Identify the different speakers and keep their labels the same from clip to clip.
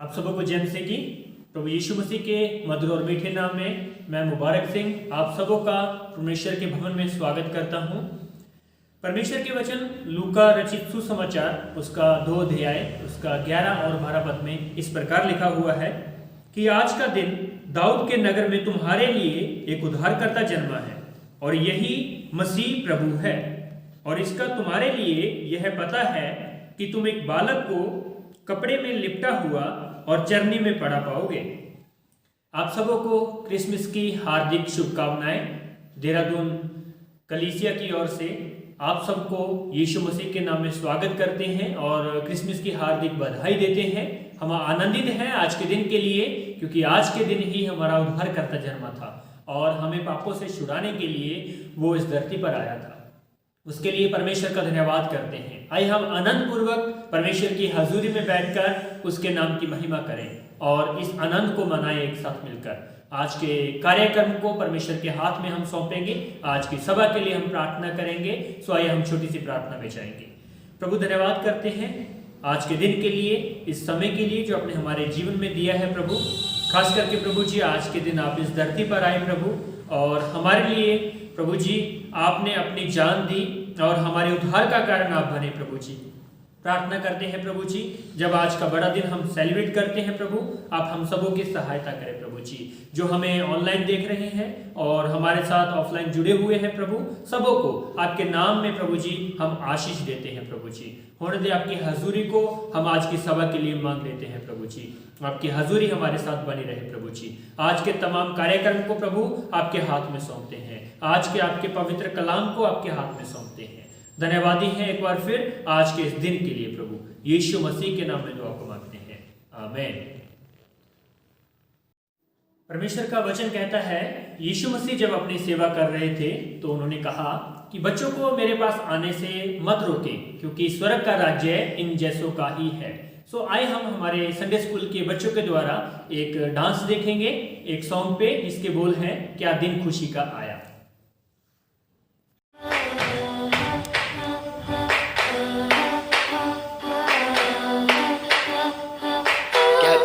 Speaker 1: आप सबों को जय मसीह की। प्रभु यीशु मसीह के मधुर और मीठे नाम में मैं मुबारक सिंह आप सबों का परमेश्वर के भवन में स्वागत करता हूं। परमेश्वर के वचन लूका रचित सुसमाचार उसका 2 अध्याय उसका 11 और 12 पद में इस प्रकार लिखा हुआ है कि आज का दिन दाऊद के नगर में तुम्हारे लिए एक उद्धारकर्ता जन्मा है और यही मसीह प्रभु है। और इसका तुम्हारे लिए यह पता है कि तुम एक बालक को कपड़े में लिपटा हुआ और चरनी में पड़ा पाओगे। आप सबों को क्रिसमस की हार्दिक शुभकामनाएं। देहरादून कलीसिया की ओर से आप सबको यीशु मसीह के नाम में स्वागत करते हैं और क्रिसमस की हार्दिक बधाई देते हैं। हम आनंदित हैं आज के दिन के लिए, क्योंकि आज के दिन ही हमारा उद्धारकर्ता जन्मा था और हमें पापों से छुड़ाने के लिए वो इस धरती पर आया था। उसके लिए परमेश्वर का धन्यवाद करते हैं। आइए हम आनंद पूर्वक परमेश्वर की हजूरी में बैठकर उसके नाम की महिमा करें और इस आनंद को मनाएं एक साथ मिलकर। आज के कार्यक्रम को परमेश्वर के हाथ में हम सौंपेंगे। आज की सभा के लिए हम प्रार्थना करेंगे। सो आइए हम छोटी सी प्रार्थना में जाएंगे। प्रभु धन्यवाद करते हैं आज के दिन के लिए, इस समय के लिए जो आपने हमारे जीवन में दिया है प्रभु। खास करके प्रभु जी आज के दिन आप इस धरती पर आए प्रभु और हमारे लिए प्रभु जी आपने अपनी जान दी और हमारे उद्धार का कारण आप बने प्रभु जी। प्रार्थना करते हैं प्रभु जी, जब आज का बड़ा दिन हम सेलिब्रेट करते हैं प्रभु, आप हम सबों की सहायता करें प्रभु जी। जो हमें ऑनलाइन देख रहे हैं और हमारे साथ ऑफलाइन जुड़े हुए हैं प्रभु, सबों को आपके नाम में प्रभु जी हम आशीष देते हैं प्रभु जी। होने दे आपकी हजूरी को हम आज की सभा के लिए मांग लेते हैं प्रभु जी। आपकी हजूरी हमारे साथ बनी रहे प्रभु जी। आज के तमाम कार्यक्रम को प्रभु आपके हाथ में सौंपते हैं। आज के आपके पवित्र कलाम को आपके हाथ में सौंपते हैं। धन्यवादी हैं एक बार फिर आज के इस दिन के लिए प्रभु। यीशु मसीह के नाम में दुआ को मांगते हैं, आमीन। परमेश्वर का वचन कहता है, यीशु मसीह जब अपनी सेवा कर रहे थे तो उन्होंने कहा कि बच्चों को मेरे पास आने से मत रोके, क्योंकि स्वर्ग का राज्य इन जैसों का ही है। सो आए हम हमारे संडे स्कूल के बच्चों के द्वारा एक डांस देखेंगे, एक सॉन्ग पे जिसके बोल हैं, क्या दिन खुशी का आया।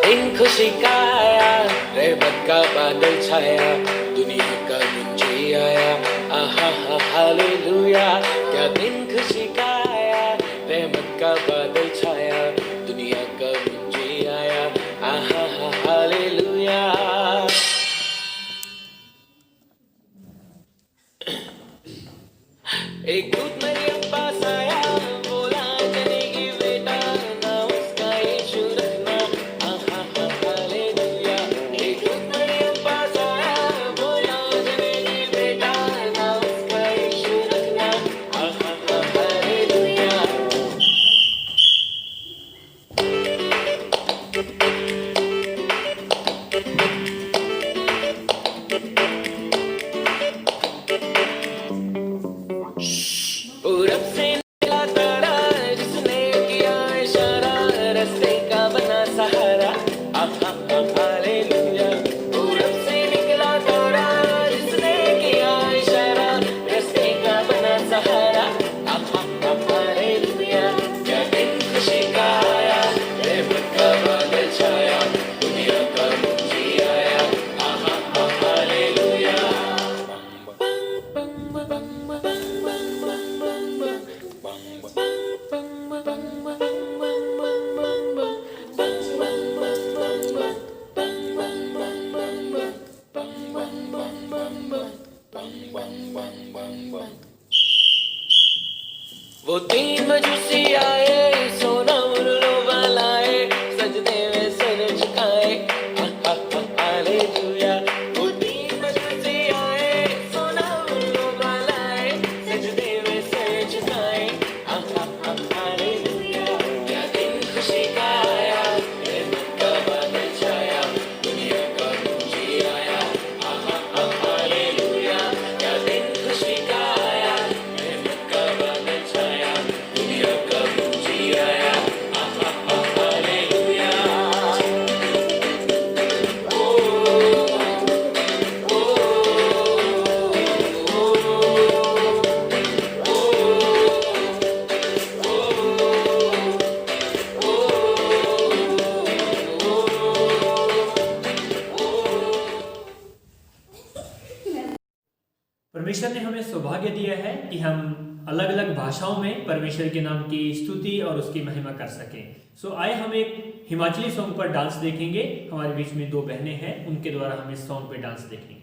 Speaker 2: दिन खुशी का आया, रहमत का बादल छाया, दुनिया का गुंजी आया, आहा हा हालेलुया। क्या दिन खुशी का आया, रहमत का बादल छाया, दुनिया का गुंजी आया, आहा हा हालेलुया। एक दूत मरियम पास आया, बोला जनेगी बेटा, ना उसका यीशु रखना, आहा हा हालेलुया। एक दूत मरियम पास आया, बोला जनेगी बेटा, ना उसका यीशु रखना, आहा हा हालेलुया। पूरब से निकला तारा, जिसने किया इशारा, रास्ते का बना सहारा, आहा हा हालेलुया। पूरब से निकला तारा, जिसने किया इशारा, रास्ते का बना सहारा, आहा हा हालेलुया। क्या दिन खुशी का आया, रहमत का बादल छाया, दुनिया का मुक्ति आया, आहा हा हालेलुया। वो 3 मजूसी आए, सोना उल्लू वालाए, सजदे में सर झुकाए, आहा हा हालेलुया। वो 3 मजूसी आए, सोना उल्लू वालाए, सजदे में सर झुकाए, आहा हा हालेलुया। क्या दिन खुशी का आया, रहमत का बादल छाया, दुनिया का गुंजी आया, आहा हा हालेलुया। क्या दिन खुशी का आया, रहमत का बादल छाया, दुनिया का गुंजी
Speaker 1: अलग अलग भाषाओं में परमेश्वर के नाम की स्तुति और उसकी महिमा कर सकें। सो आए हम एक हिमाचली सॉन्ग पर डांस देखेंगे। हमारे बीच में दो बहनें हैं, उनके द्वारा हम इस सॉन्ग पे डांस देखेंगे।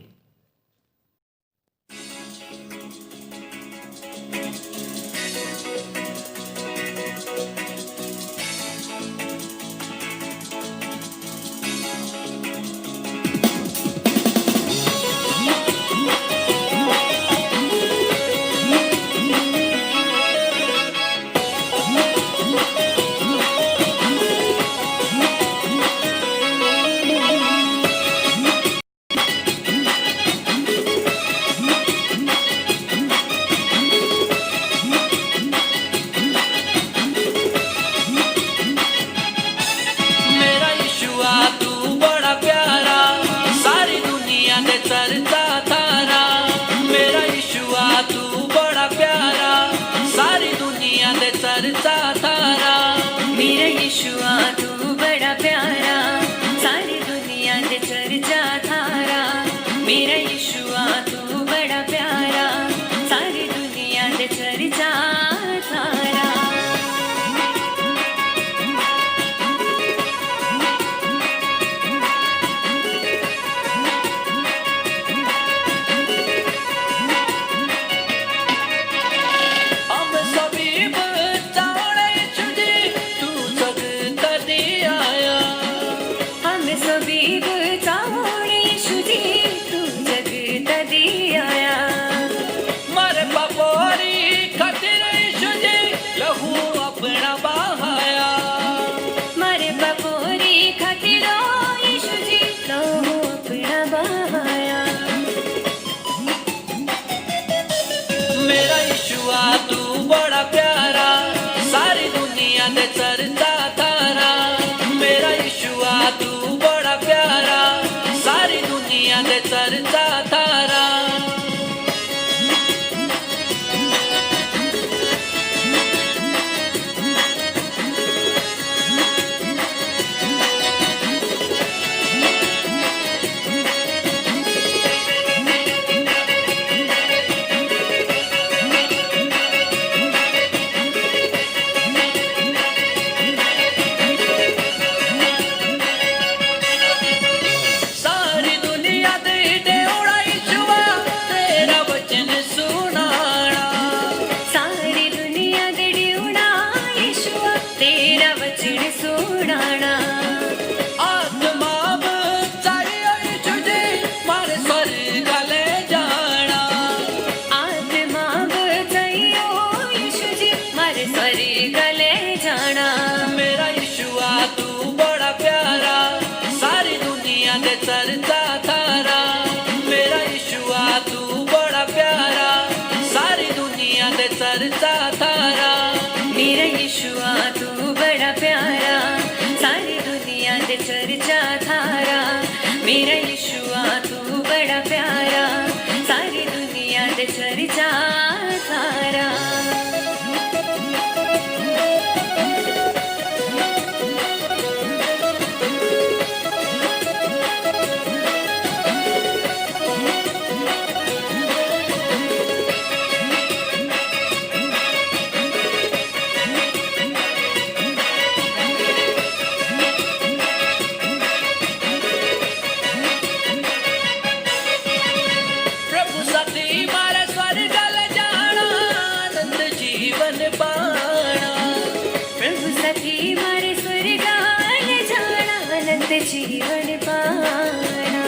Speaker 3: जीवन पाना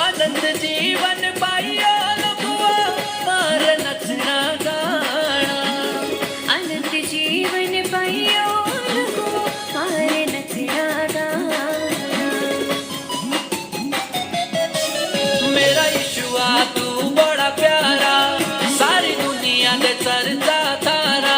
Speaker 2: अनंत जीवन पाइयो लखुआ मार नचना गाना
Speaker 3: अनंत जीवन पाइयो लखो मारे नचना गाना
Speaker 2: मेरा यीशुआ तू बड़ा प्यारा सारी दुनिया दे चर्चा थारा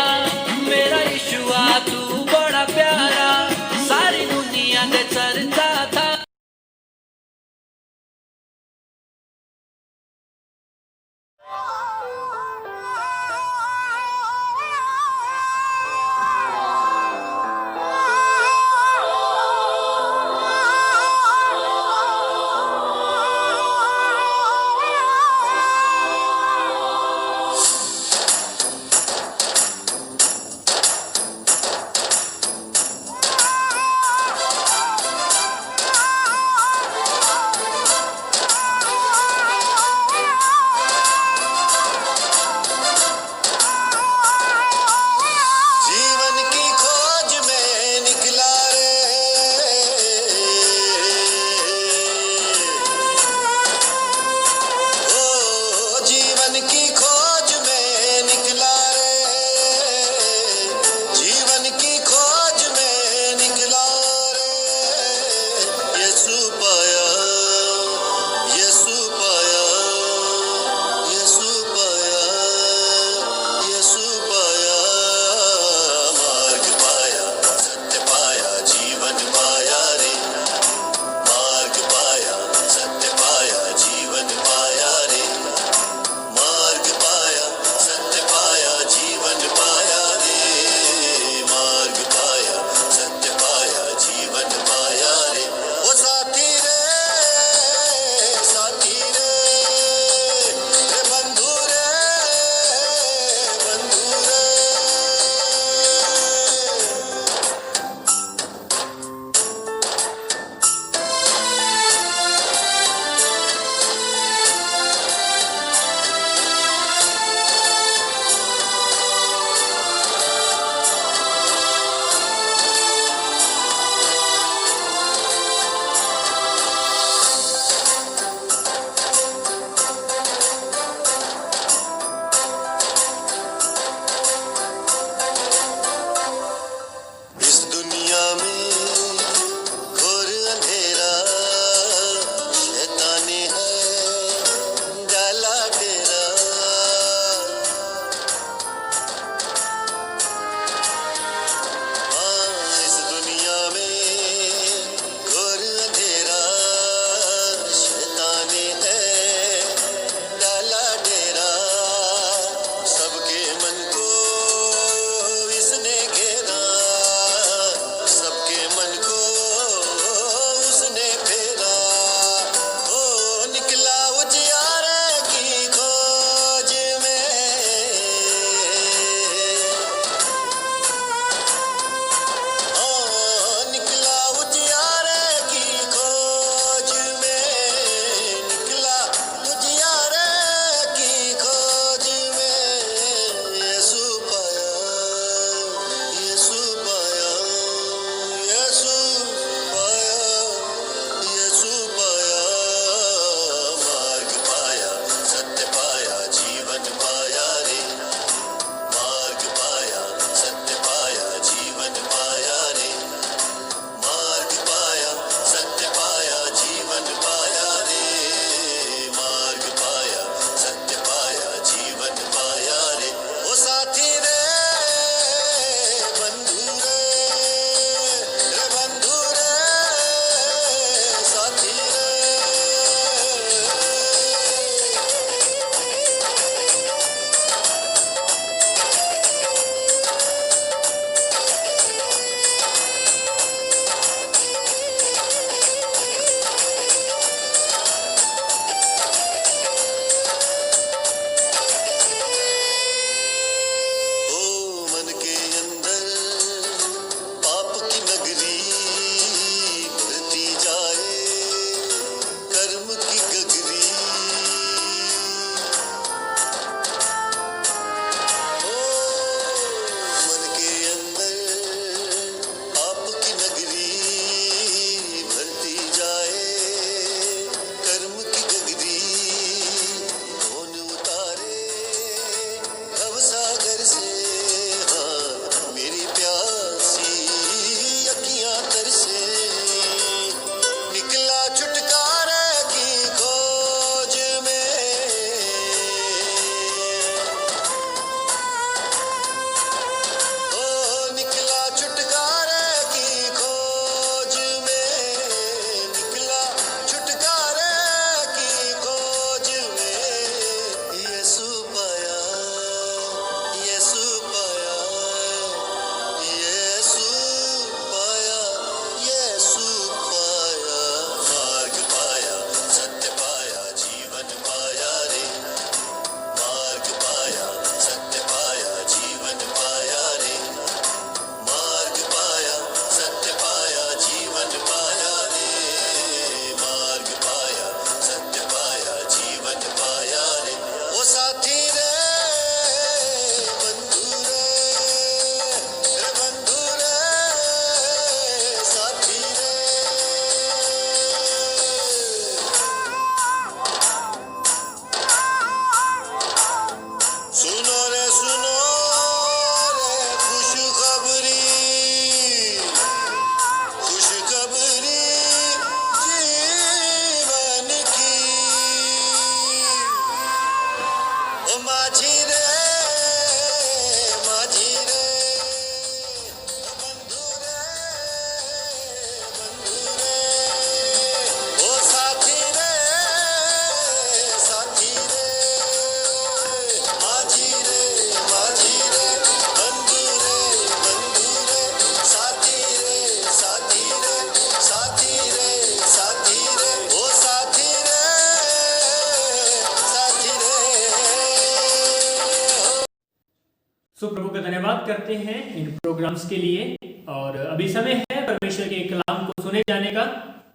Speaker 1: धन्यवाद करते हैं इन प्रोग्राम्स के लिए। और अभी समय है परमेश्वर के कलाम को सुने जाने का,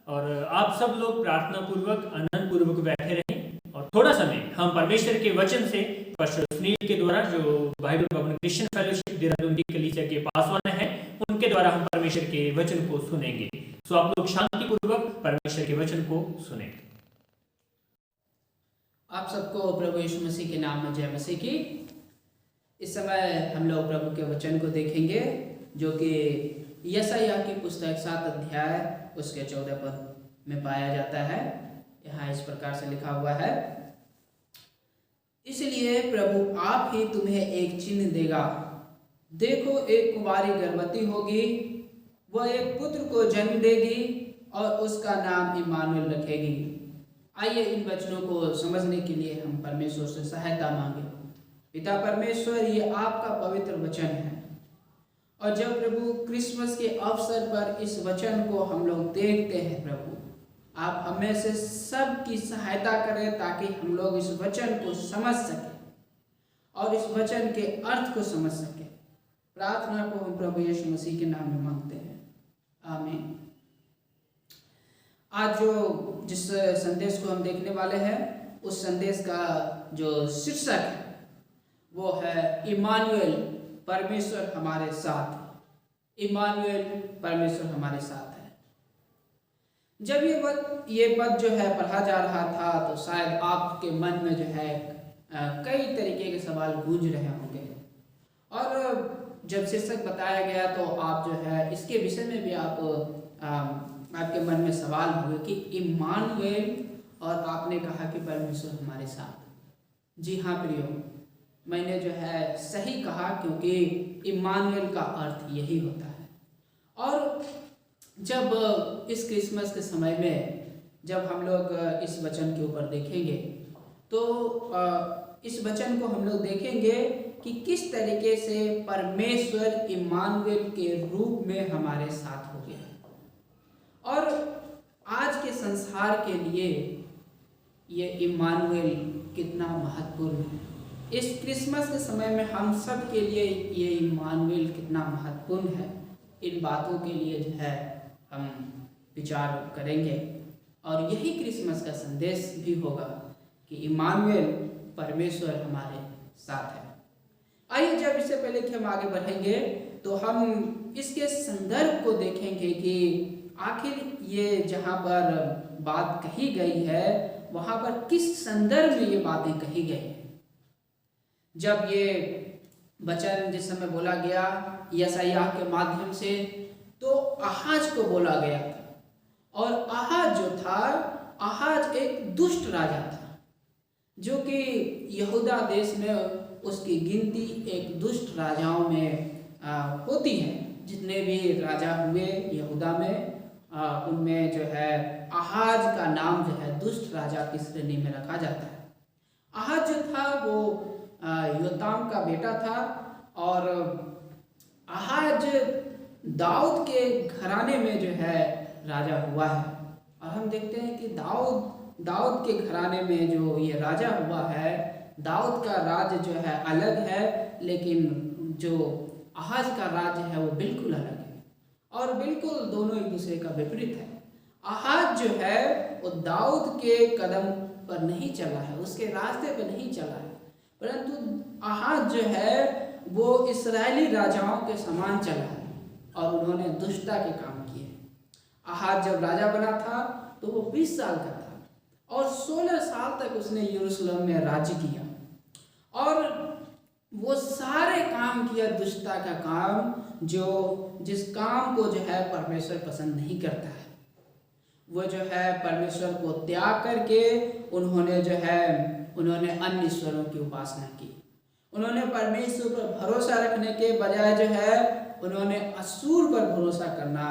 Speaker 1: और आप सब लोग प्रार्थना पूर्वक आनंद पूर्वक बैठे रहें और थोड़ा समय हम परमेश्वर के वचन से पास्टर सुनील के द्वारा, जो बाइबल भवन क्रिश्चियन फेलोशिप देहरादून की कलीसिया के पासवान हैं, उनके द्वारा हम परमेश्वर के वचन को सुनेंगे। सो आप लोग शांति पूर्वक परमेश्वर के वचन को सुने।
Speaker 4: आप सबको प्रभु यीशु मसीह के नाम में जय मसीह की। इस समय हम लोग प्रभु के वचन को देखेंगे, जो कि यशायाह की पुस्तक 7 अध्याय उसके 14 पद में पाया जाता है। यहाँ इस प्रकार से लिखा हुआ है, इसलिए प्रभु आप ही तुम्हें एक चिन्ह देगा, देखो एक कुमारी गर्भवती होगी, वह एक पुत्र को जन्म देगी और उसका नाम इम्मानुएल रखेगी। आइए इन वचनों को समझने के लिए हम परमेश्वर से सहायता मांगे। पिता परमेश्वर, ये आपका पवित्र वचन है, और जब प्रभु क्रिसमस के अवसर पर इस वचन को हम लोग देखते हैं, प्रभु आप हमें से सबकी सहायता करें ताकि हम लोग इस वचन को समझ सकें और इस वचन के अर्थ को समझ सकें। प्रार्थना को हम प्रभु यीशु मसीह के नाम में मांगते हैं, आमीन। आज जिस संदेश को हम देखने वाले हैं, उस संदेश का जो शीर्षक है वो है इम्मानुएल, परमेश्वर हमारे साथ। इम्मानुएल, परमेश्वर हमारे साथ है। जब ये पद जो है पढ़ा जा रहा था, तो शायद आपके मन में जो है कई तरीके के सवाल गूंज रहे होंगे, और जब शीर्षक बताया गया तो आप जो है इसके विषय में भी आपके मन में सवाल हुए कि इम्मानुएल, और आपने कहा कि परमेश्वर हमारे साथ। जी हाँ प्रियो, मैंने जो है सही कहा, क्योंकि इम्मानुएल का अर्थ यही होता है। और जब इस क्रिसमस के समय में जब हम लोग इस वचन के ऊपर देखेंगे, तो इस वचन को हम लोग देखेंगे कि किस तरीके से परमेश्वर इम्मानुएल के रूप में हमारे साथ हो गया। और आज के संसार के लिए ये इम्मानुएल कितना महत्वपूर्ण है। इस क्रिसमस के समय में हम सब के लिए ये इम्मानुएल कितना महत्वपूर्ण है, इन बातों के लिए जो है हम विचार करेंगे। और यही क्रिसमस का संदेश भी होगा कि इम्मानुएल, परमेश्वर हमारे साथ है। आइए, जब इससे पहले कि हम आगे बढ़ेंगे, तो हम इसके संदर्भ को देखेंगे कि आखिर ये जहाँ पर बात कही गई है, वहाँ पर किस संदर्भ में ये बातें कही गई है। जब ये वचन जिस समय बोला गया यशायाह के माध्यम से, तो आहाज को बोला गया था, और आहाज जो था, आहाज एक दुष्ट राजा था, जो कि यहूदा देश में उसकी गिनती एक दुष्ट राजाओं में होती है। जितने भी राजा हुए यहूदा में, उनमें जो है आहाज का नाम जो है दुष्ट राजा की श्रेणी में रखा जाता है। आहाज जो था वो योताम का बेटा था, और आहाज दाऊद के घराने में जो है राजा हुआ है। और हम देखते हैं कि दाऊद के घराने में जो ये राजा हुआ है, दाऊद का राज्य जो है अलग है, लेकिन जो आहाज का राज्य है वो बिल्कुल अलग है, और बिल्कुल दोनों एक दूसरे का विपरीत है। आहाज जो है वो दाऊद के कदम पर नहीं चला है, उसके रास्ते पर नहीं चला है, परंतु आहाज जो है वो इस्राएली राजाओं के समान चला है, और उन्होंने दुष्टता के काम किए। आहाज जब राजा बना था तो वो 20 साल का था, और 16 साल तक उसने यरूशलेम में राज्य किया, और वो सारे काम किया दुष्टता का काम, जिस काम को जो है परमेश्वर पसंद नहीं करता है। वो जो है परमेश्वर को त्याग करके उन्होंने अन्य ईश्वरों की उपासना की। उन्होंने परमेश्वर पर भरोसा रखने के बजाय जो है उन्होंने असुर पर भरोसा करना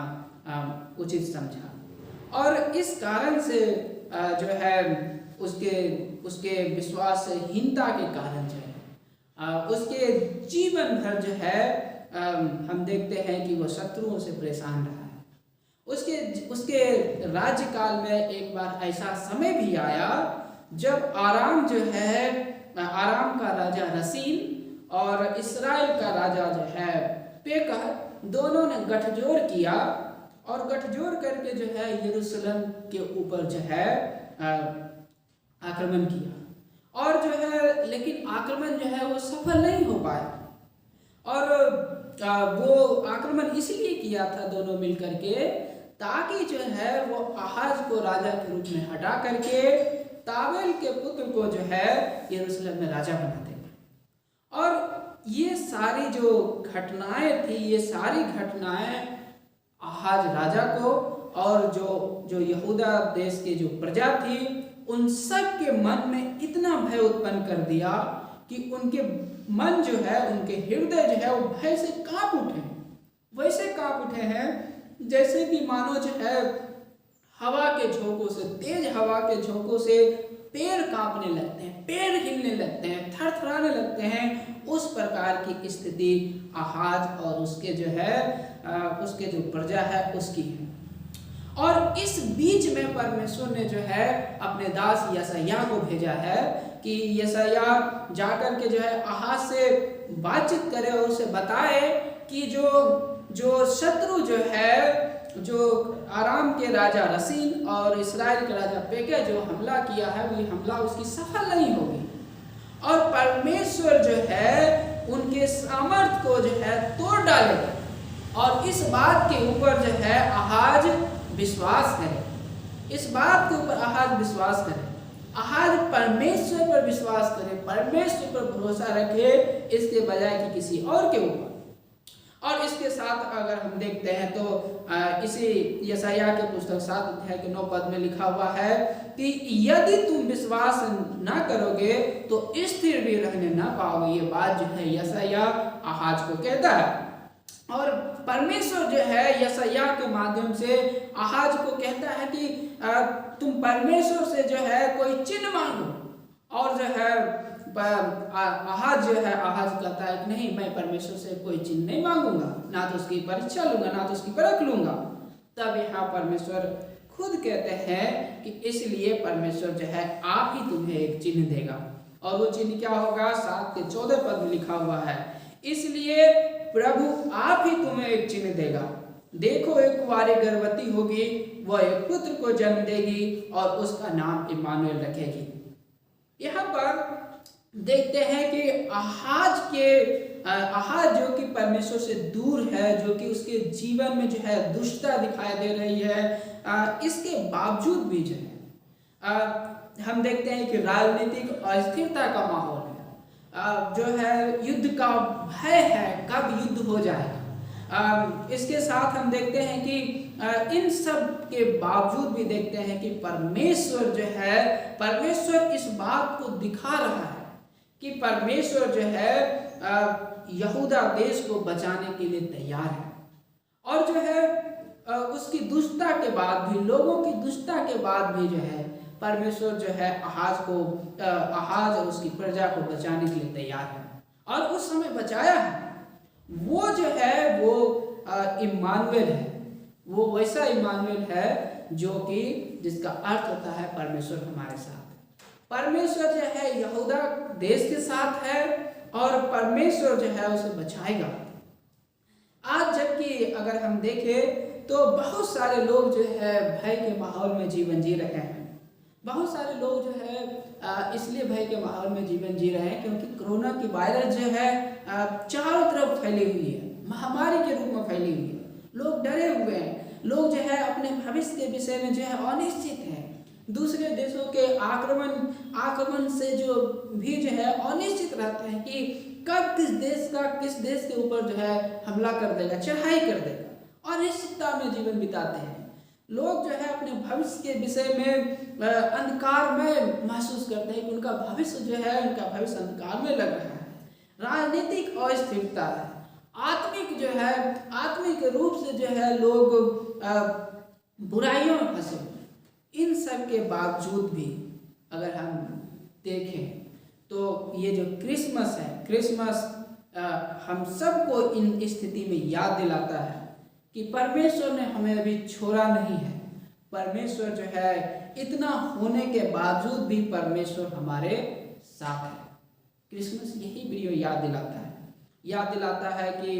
Speaker 4: उचित समझा, और इस कारण से जो है उसके विश्वासहीनता के कारण जो है उसके जीवन भर जो है हम देखते हैं कि वो शत्रुओं से परेशान रहा है। उसके राज्यकाल में एक बार ऐसा समय भी आया जब आराम का राजा रसीन और इस्राएल का राजा जो है पेकह, दोनों ने गठजोड़ किया और गठजोड़ करके जो है यरूशलेम के ऊपर जो है आक्रमण किया। और जो है लेकिन आक्रमण जो है वो सफल नहीं हो पाया। और वो आक्रमण इसलिए किया था दोनों मिलकर के, ताकि जो है वो आहाज को राजा के रूप में हटा करके ताबेल के पुत्र को जो है यरूशलेम में राजा बना देंगे। और ये सारी जो घटनाएं थी, ये सारी घटनाएं आहाज राजा को और जो यहूदा देश के जो प्रजा थी उन सब के मन में इतना भय उत्पन्न कर दिया कि उनके मन जो है, उनके हृदय जो है वो भय से कांप उठे। वैसे कांप उठे हैं जैसे कि मानो जो है हवा के झोंकों से, तेज हवा के झोंकों से पेड़ कांपने लगते हैं, पेड़ हिलने लगते हैं, थरथराने लगते हैं। उस प्रकार की स्थिति आहाज और उसके जो है उसके जो प्रजा है उसकी है। और इस बीच में परमेश्वर ने जो है अपने दास यशायाह को भेजा है कि यशायाह जाकर के जो है आहाज से बातचीत करे और उसे बताए कि जो शत्रु जो है, जो आराम के राजा रसीन और इस्राएल के राजा पेकह जो हमला किया है, वो हमला उसकी सफल नहीं होगी। और परमेश्वर जो है उनके सामर्थ को जो है तोड़ डालेगा। और इस बात के ऊपर जो है आहाज विश्वास करे, इस बात के ऊपर आहाज विश्वास करे, आहाज परमेश्वर पर विश्वास करे, परमेश्वर पर भरोसा रखे, इसके बजाय कि किसी और के ऊपर। और इसके साथ अगर हम देखते हैं तो इसी यशायाह के पुस्तक 7 अध्याय के 9 पद में लिखा हुआ है कि यदि तुम विश्वास न करोगे तो स्थिर भी रहने न पाओगे। ये बात जो है यशायाह आहाज को कहता है। और परमेश्वर जो है यशायाह के माध्यम से आहाज को कहता है कि तुम परमेश्वर से जो है कोई चिन्ह मांगो। और जो है आहाज जो है, आहाज कहता है कि नहीं, मैं परमेश्वर से कोई चिन्ह नहीं मांगूंगा, ना तो उसकी परीक्षा लूंगा, ना तो उसकी परख लूंगा। तब यहाँ परमेश्वर खुद कहते हैं कि इसलिए परमेश्वर जो है आप ही तुम्हें एक चिन्ह देगा। और वो चिन्ह क्या होगा? 7 के 14 पद में लिखा हुआ है, इसलिए प्रभु आप ही तुम्हें एक चिन्ह देगा। देखो एक कुंवारी गर्भवती होगी, वह एक पुत्र को जन्म देगी और उसका नाम इम्मानुएल रखेगी। यहाँ पर देखते हैं कि आहाज जो कि परमेश्वर से दूर है, जो कि उसके जीवन में जो है दुष्टता दिखाई दे रही है, इसके बावजूद भी जो है हम देखते हैं कि राजनीतिक अस्थिरता का माहौल है, जो है युद्ध का भय है, कब युद्ध हो जाएगा। इसके साथ हम देखते हैं कि इन सब के बावजूद भी देखते हैं कि परमेश्वर जो है, परमेश्वर इस बात को दिखा रहा है कि परमेश्वर जो है यहूदा देश को बचाने के लिए तैयार है। और जो है उसकी दुष्टता के बाद भी, लोगों की दुष्टता के बाद भी जो है परमेश्वर जो है आहाज और उसकी प्रजा को बचाने के लिए तैयार है। और उस समय बचाया है। वो जो है वो इम्मानुएल है, वो वैसा इम्मानुएल है जो कि जिसका अर्थ होता है परमेश्वर हमारे साथ। परमेश्वर जो है यहूदा देश के साथ है और परमेश्वर जो है उसे बचाएगा। आज जबकि अगर हम देखें तो बहुत सारे लोग जो है भय के माहौल में जीवन जी रहे हैं। बहुत सारे लोग जो है इसलिए भय के माहौल में जीवन जी रहे हैं क्योंकि कोरोना की वायरस जो है चारों तरफ फैली हुई है, महामारी के रूप में फैली हुई है। लोग डरे हुए हैं, लोग जो है अपने भविष्य के विषय में जो है अनिश्चित हैं। दूसरे देशों के आक्रमण से जो भी जो है अनिश्चित रहते हैं कि कब किस देश के ऊपर जो है हमला कर देगा, चढ़ाई कर देगा। अनिश्चितता में जीवन बिताते हैं लोग, जो है अपने भविष्य के विषय में अंधकार में महसूस करते हैं कि उनका भविष्य जो है, उनका भविष्य अंधकार में लग रहा है। राजनीतिक अस्थिरता है, आत्मिक रूप से जो है लोग बुराइयों में फंसे। इन सब के बावजूद भी अगर हम देखें तो ये जो क्रिसमस है, क्रिसमस हम सबको इन स्थिति में याद दिलाता है कि परमेश्वर ने हमें अभी छोड़ा नहीं है। परमेश्वर जो है इतना होने के बावजूद भी परमेश्वर हमारे साथ है, क्रिसमस यही वीडियो याद दिलाता है कि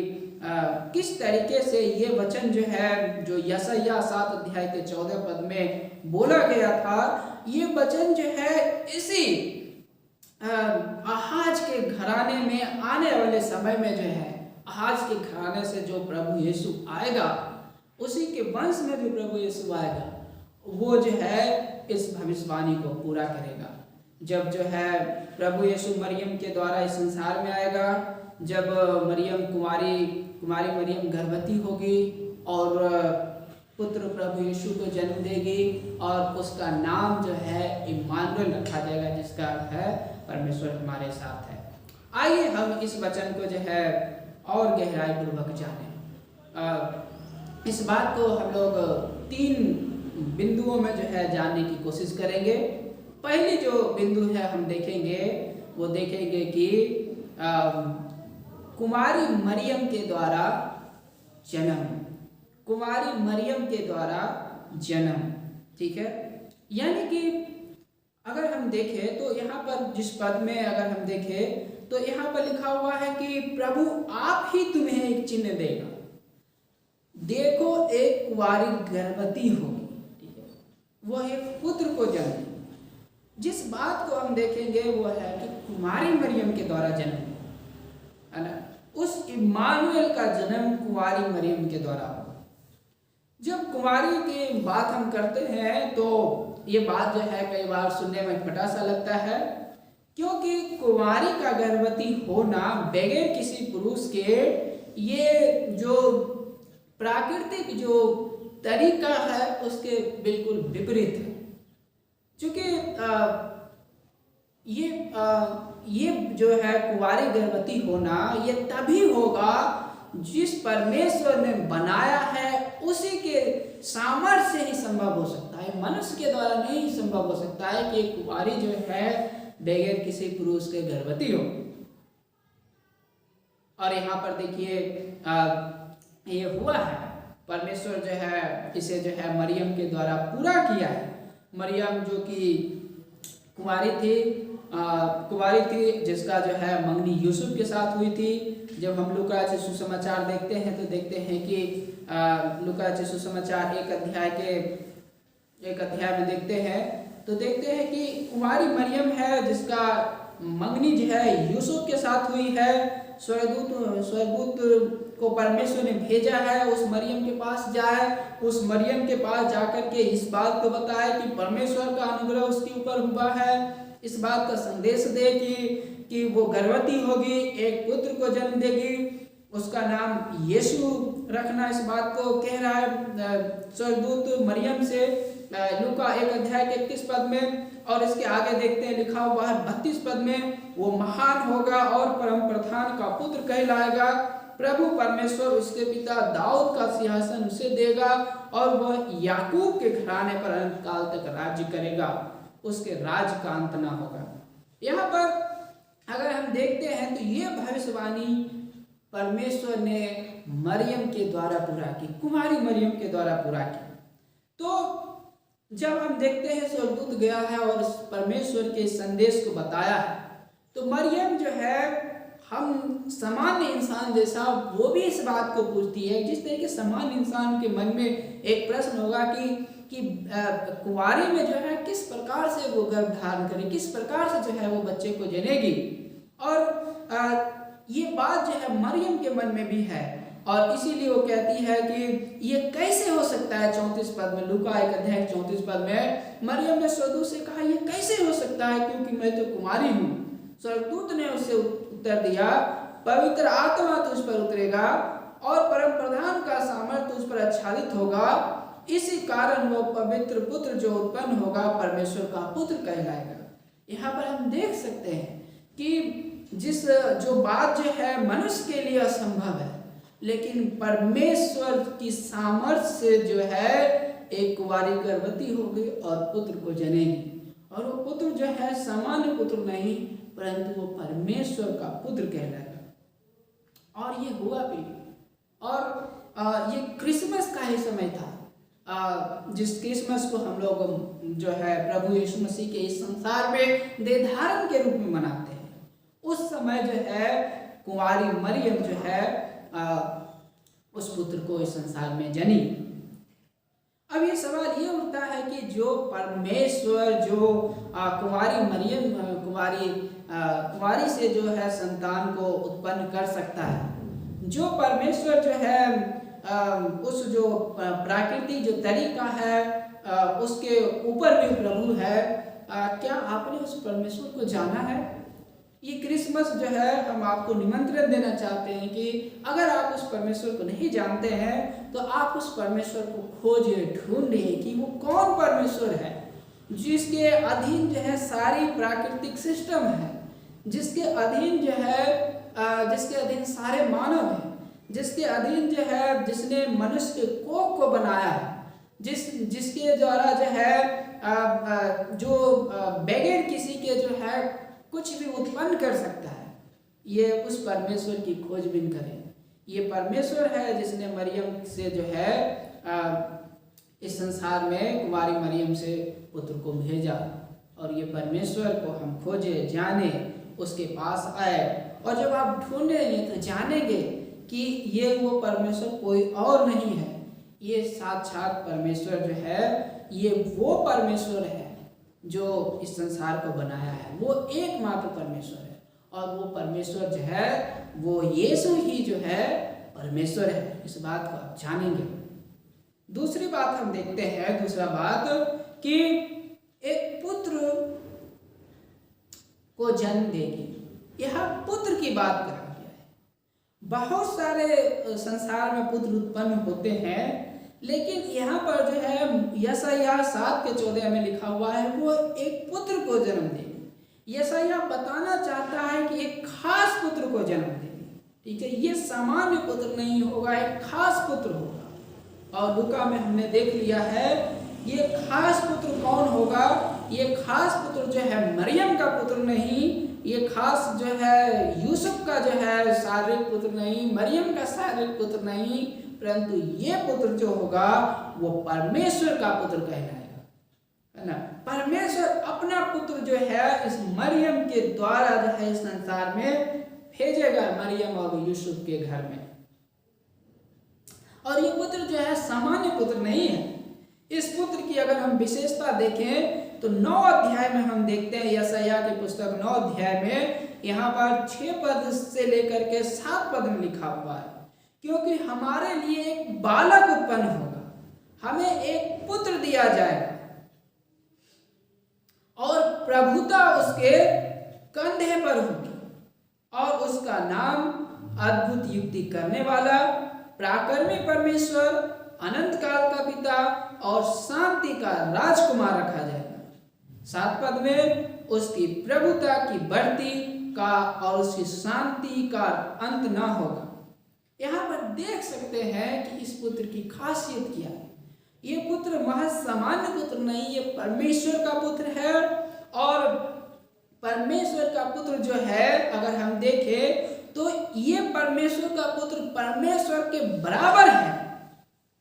Speaker 4: किस तरीके से ये वचन जो है, जो यशायाह 7 अध्याय के 14 पद में बोला गया था, ये वचन जो है इसी आहाज के घराने में आने वाले समय में जो है, आहाज के घराने से जो प्रभु यीशु आएगा, उसी के वंश में जो प्रभु यीशु आएगा, वो जो है इस भविष्यवाणी को पूरा करेगा। जब जो है प्रभु यीशु मरियम के द्वारा इस संसार में आएगा, जब मरियम कुमारी मरियम गर्भवती होगी और पुत्र प्रभु यीशु को जन्म देगी और उसका नाम जो है इम्मानुएल रखा जाएगा, जिसका अर्थ है परमेश्वर हमारे साथ है। आइए हम इस वचन को जो है और गहराई पूर्वक जानें। इस बात को हम लोग 3 बिंदुओं में जो है जानने की कोशिश करेंगे। पहली जो बिंदु है हम देखेंगे, वो देखेंगे कि कुमारी मरियम के द्वारा जन्म, कुमारी मरियम के द्वारा जन्म, ठीक है। यानी कि अगर हम देखें तो यहाँ पर जिस पद में अगर हम देखें तो यहाँ पर लिखा हुआ है कि प्रभु आप ही तुम्हें एक चिन्ह देगा, देखो एक कुंवारी गर्भवती होगी, ठीक है, वह एक पुत्र को जन्म देगी। जिस बात को हम देखेंगे वो है कि कुमारी मरियम के द्वारा जन्म है ना, उस इम्मानुएल का जन्म कुंवारी मरियम के द्वारा होगा। जब कुंवारी की बात हम करते हैं तो ये बात जो है कई बार सुनने में फटा सा लगता है, क्योंकि कुंवारी का गर्भवती होना बगैर किसी पुरुष के, ये जो प्राकृतिक जो तरीका है उसके बिल्कुल विपरीत है। क्योंकि ये जो है कुंवारी गर्भवती होना ये तभी होगा जिस परमेश्वर ने बनाया है उसी के सामर्थ्य से ही संभव हो सकता है, मनुष्य के द्वारा नहीं संभव हो सकता है कि कुंवारी जो है बगैर किसी पुरुष के गर्भवती हो। और यहाँ पर देखिए ये हुआ है, परमेश्वर जो है इसे जो है मरियम के द्वारा पूरा किया है। मरियम जो कि कुंवारी थी जिसका जो है मंगनी यूसुफ के साथ हुई थी। जब हम लूका से सुसमाचार देखते हैं तो देखते हैं कि लूका से सुसमाचार एक अध्याय में देखते हैं कि कुंवारी मरियम है जिसका मंगनी जो है यूसुफ के साथ हुई है। स्वर्गदूत को परमेश्वर ने भेजा है उस मरियम के पास जाए, उस मरियम के पास जाकर के इस बात को बताए कि परमेश्वर का अनुग्रह उसके ऊपर हुआ है, इस बात का संदेश दे कि वो गर्भवती होगी, एक पुत्र को जन्म देगी, उसका नाम यीशु रखना। इस बात को कह रहा है स्वर्गदूत मरियम से लूका 1 अध्याय के 31 पद में। और इसके आगे देखते हैं लिखा हुआ है 32 पद में, वो महान होगा और परम प्रधान का पुत्र कहलाएगा, प्रभु परमेश्वर उसके पिता दाऊद का सिंहासन उसे देगा और वह याकूब के घराने पर अनंत काल तक राज्य करेगा, उसके राज का अंत ना होगा। यहाँ पर अगर हम देखते हैं तो ये भविष्यवाणी परमेश्वर ने मरियम के द्वारा पूरा की, कुमारी मरियम के द्वारा पूरा की। तो जब हम देखते हैं स्वर्गदूत गया है और परमेश्वर के संदेश को बताया है, तो मरियम जो है हम सामान्य इंसान जैसा वो भी इस बात को पूछती है, जिस तरह के सामान्य इंसान के मन में एक प्रश्न होगा कि कुंवारी में जो है किस प्रकार से वो गर्भ धारण करे, किस प्रकार से जो है वो बच्चे को जनेगी। और ये बात जो है मरियम के मन में भी है और इसीलिए वो कहती है कि ये कैसे हो सकता है। 34 पद में, लूका 1 अध्याय 34 पद में मरियम ने स्वर्गदूत से कहा ये कैसे हो सकता है, क्योंकि मैं तो कुमारी हूँ। स्वर्गदूत ने उससे उत्तर दिया, पवित्र आत्मा तुझ पर उतरेगा और परम प्रधान का सामर्थ्य तुझ पर आच्छादित होगा, इसी कारण वो पवित्र पुत्र जो उत्पन्न होगा परमेश्वर का पुत्र कहलाएगा। यहाँ पर हम देख सकते हैं कि जो बात जो है मनुष्य के लिए असंभव है, लेकिन परमेश्वर की सामर्थ्य से जो है एक कुंवारी गर्भवती होगी और पुत्र को जनेगी। और वो पुत्र जो है सामान्य पुत्र नहीं, परंतु वो परमेश्वर का पुत्र कहलाएगा। और ये हुआ भी। और ये क्रिसमस का ही समय था, जिस क्रिसमस को हम लोग जो है प्रभु यीशु मसीह के इस संसार में देह धारण के रूप में मनाते हैं। उस समय जो है कुंवारी मरियम जो है उस पुत्र को इस संसार में जनी। अब ये सवाल ये उठता है कि जो परमेश्वर जो कुंवारी मरियम कुंवारी से जो है संतान को उत्पन्न कर सकता है, जो परमेश्वर जो है उस जो प्राकृतिक जो तरीका है उसके ऊपर भी प्रभु है, क्या आपने उस परमेश्वर को जाना है? ये क्रिसमस जो है हम आपको निमंत्रण देना चाहते हैं कि अगर आप उस परमेश्वर को नहीं जानते हैं तो आप उस परमेश्वर को खोजें, ढूंढें कि वो कौन परमेश्वर है जिसके अधीन जो है सारी प्राकृतिक सिस्टम है, जिसके अधीन जो है जिसके अधीन सारे मानव हैं, जिसके अधीन जो है जिसने मनुष्य के कोख को बनाया है, जिसके द्वारा जो है जो बगैर किसी के जो है कुछ भी उत्पन्न कर सकता है। ये उस परमेश्वर की खोजबीन करें। ये परमेश्वर है जिसने मरियम से जो है इस संसार में कुंवारी मरियम से पुत्र को भेजा, और ये परमेश्वर को हम खोजे, जाने, उसके पास आए, और जब आप ढूंढेंगे तो जानेंगे कि ये वो परमेश्वर कोई और नहीं है, ये साक्षात परमेश्वर जो है ये वो परमेश्वर है जो इस संसार को बनाया है, वो एकमात्र परमेश्वर है, और वो परमेश्वर जो है वो यीशु ही जो है परमेश्वर है। इस बात को आप जानेंगे। दूसरी बात हम देखते हैं, दूसरा बात कि एक पुत्र को जन्म देगी। यहाँ पुत्र की बात कहा गया है। बहुत सारे संसार में पुत्र उत्पन्न होते हैं, लेकिन यहाँ पर जो है यशायाह 7:14 में लिखा हुआ है वो एक पुत्र को जन्म देगी। यशायाह बताना चाहता है कि एक खास पुत्र को जन्म देगी। ठीक है, ये सामान्य पुत्र नहीं होगा, एक खास पुत्र होगा। और लूका में हमने देख लिया है ये खास पुत्र कौन होगा। ये खास पुत्र जो है मरियम का पुत्र नहीं, ये खास जो है यूसुफ का जो है शारीरिक पुत्र नहीं, मरियम का शारीरिक पुत्र नहीं, परंतु ये पुत्र जो होगा वो परमेश्वर का पुत्र कहलाएगा, है ना। परमेश्वर अपना पुत्र जो है इस मरियम के द्वारा जो है इस संसार में भेजेगा, मरियम और यूसुफ के घर में। और ये पुत्र जो है सामान्य पुत्र नहीं है। इस पुत्र की अगर हम विशेषता देखें तो 9 अध्याय में हम देखते हैं, यशायाह की पुस्तक 9 अध्याय में यहाँ पर 6 पद से लेकर के 7 पद में लिखा हुआ है, क्योंकि हमारे लिए एक बालक उत्पन्न होगा, हमें एक पुत्र दिया जाएगा, और प्रभुता उसके कंधे पर होगी, और उसका नाम अद्भुत युक्ति करने वाला, पराक्रमी परमेश्वर, अनंत काल का पिता और शांति का राजकुमार रखा जाएगा। 7 पद में उसकी प्रभुता की बढ़ती का और उसकी शांति का अंत न होगा। यहाँ पर देख सकते हैं कि इस पुत्र की खासियत क्या है। ये पुत्र महज सामान्य पुत्र नहीं, ये परमेश्वर का पुत्र है, और परमेश्वर का पुत्र जो है अगर हम देखें तो ये परमेश्वर का पुत्र परमेश्वर के बराबर है।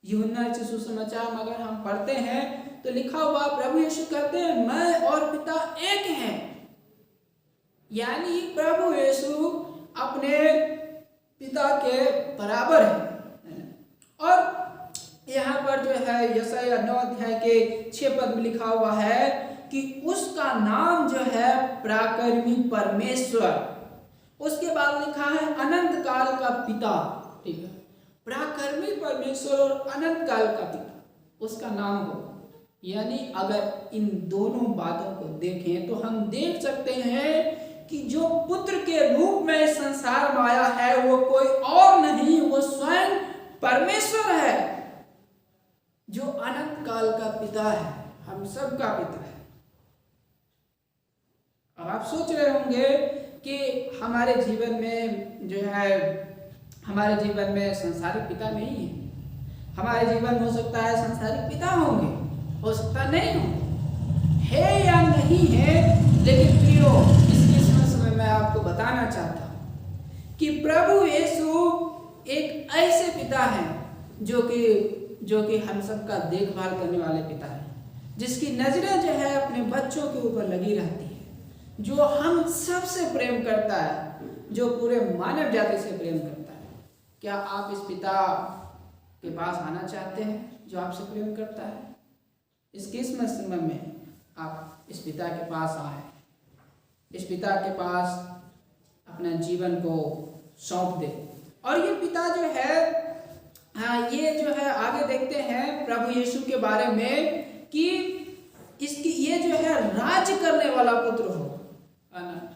Speaker 4: यूहन्ना के सुसमाचार में अगर हम पढ़ते हैं तो लिखा हुआ प्रभु यीशु कहते हैं मैं और पिता एक हैं, यानी प्रभु यीशु अपने पिता के बराबर है। और यहाँ पर जो है यशायाह 9 अध्याय के 6 पद में लिखा हुआ है कि उसका नाम जो है पराक्रमी परमेश्वर, उसके बाद लिखा है अनंत काल का पिता। ठीक है, पराक्रमी परमेश्वर और अनंत काल का पिता उसका नाम हो। यानी अगर इन दोनों बातों को देखें तो हम देख सकते हैं कि जो पुत्र के रूप में इस संसार में आया है वो कोई और नहीं, वो स्वयं परमेश्वर है जो अनंत काल का पिता है, हम सब का पिता है। अब आप सोच रहे होंगे कि हमारे जीवन में जो है हमारे जीवन में संसारिक पिता नहीं है। हमारे जीवन में हो सकता है संसारिक पिता होंगे, हो सकता नहीं होंगे, है या नहीं है, लेकिन प्रियो इस क्रिसमस में मैं आपको बताना चाहता हूँ कि प्रभु यीशु एक ऐसे पिता है जो कि हम सबका देखभाल करने वाले पिता है, जिसकी नजरें जो है अपने बच्चों के ऊपर लगी रहती है, जो हम सबसे प्रेम करता है, जो पूरे मानव जाति से प्रेम करता है। क्या आप इस पिता के पास आना चाहते हैं जो आपसे प्रेम करता है? इस क्रिसमस समय में आप इस पिता के पास आए, इस पिता के पास अपना जीवन को सौंप दे। और ये पिता जो है, ये जो है आगे देखते हैं प्रभु यीशु के बारे में कि इसकी ये जो है राज करने वाला पुत्र हो, है ना।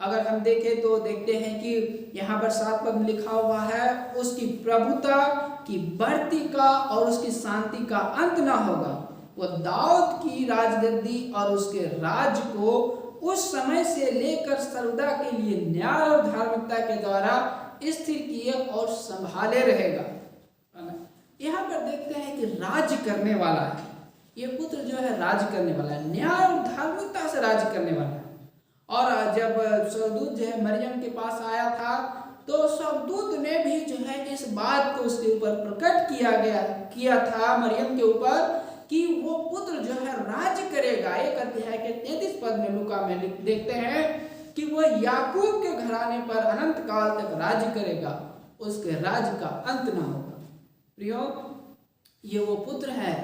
Speaker 4: अगर हम देखें तो देखते हैं कि यहाँ पर 7 पद में लिखा हुआ है, उसकी प्रभुता की बढ़ती का और उसकी शांति का अंत ना होगा। वो दाऊद की राजगद्दी और उसके राज को उस समय से लेकर सर्वदा के लिए न्याय और धार्मिकता के द्वारा स्थिर किए और संभाले रहेगा। यहाँ पर देखते हैं कि राज करने वाला है ये पुत्र, जो है राज करने वाला है, न्याय और धार्मिकता से राज करने वाला है। और जब स्वर्गदूत जो है मरियम के पास आया था, तो स्वर्गदूत ने भी जो है इस बात को उसके ऊपर प्रकट किया था मरियम के ऊपर कि वो पुत्र जो है राज करेगा। 1 अध्याय के 33 पद में लूका में देखते हैं कि वो याकूब के घराने पर अनंत काल तक राज करेगा, उसके राज का अंत ना होगा। प्रियो, ये वो पुत्र है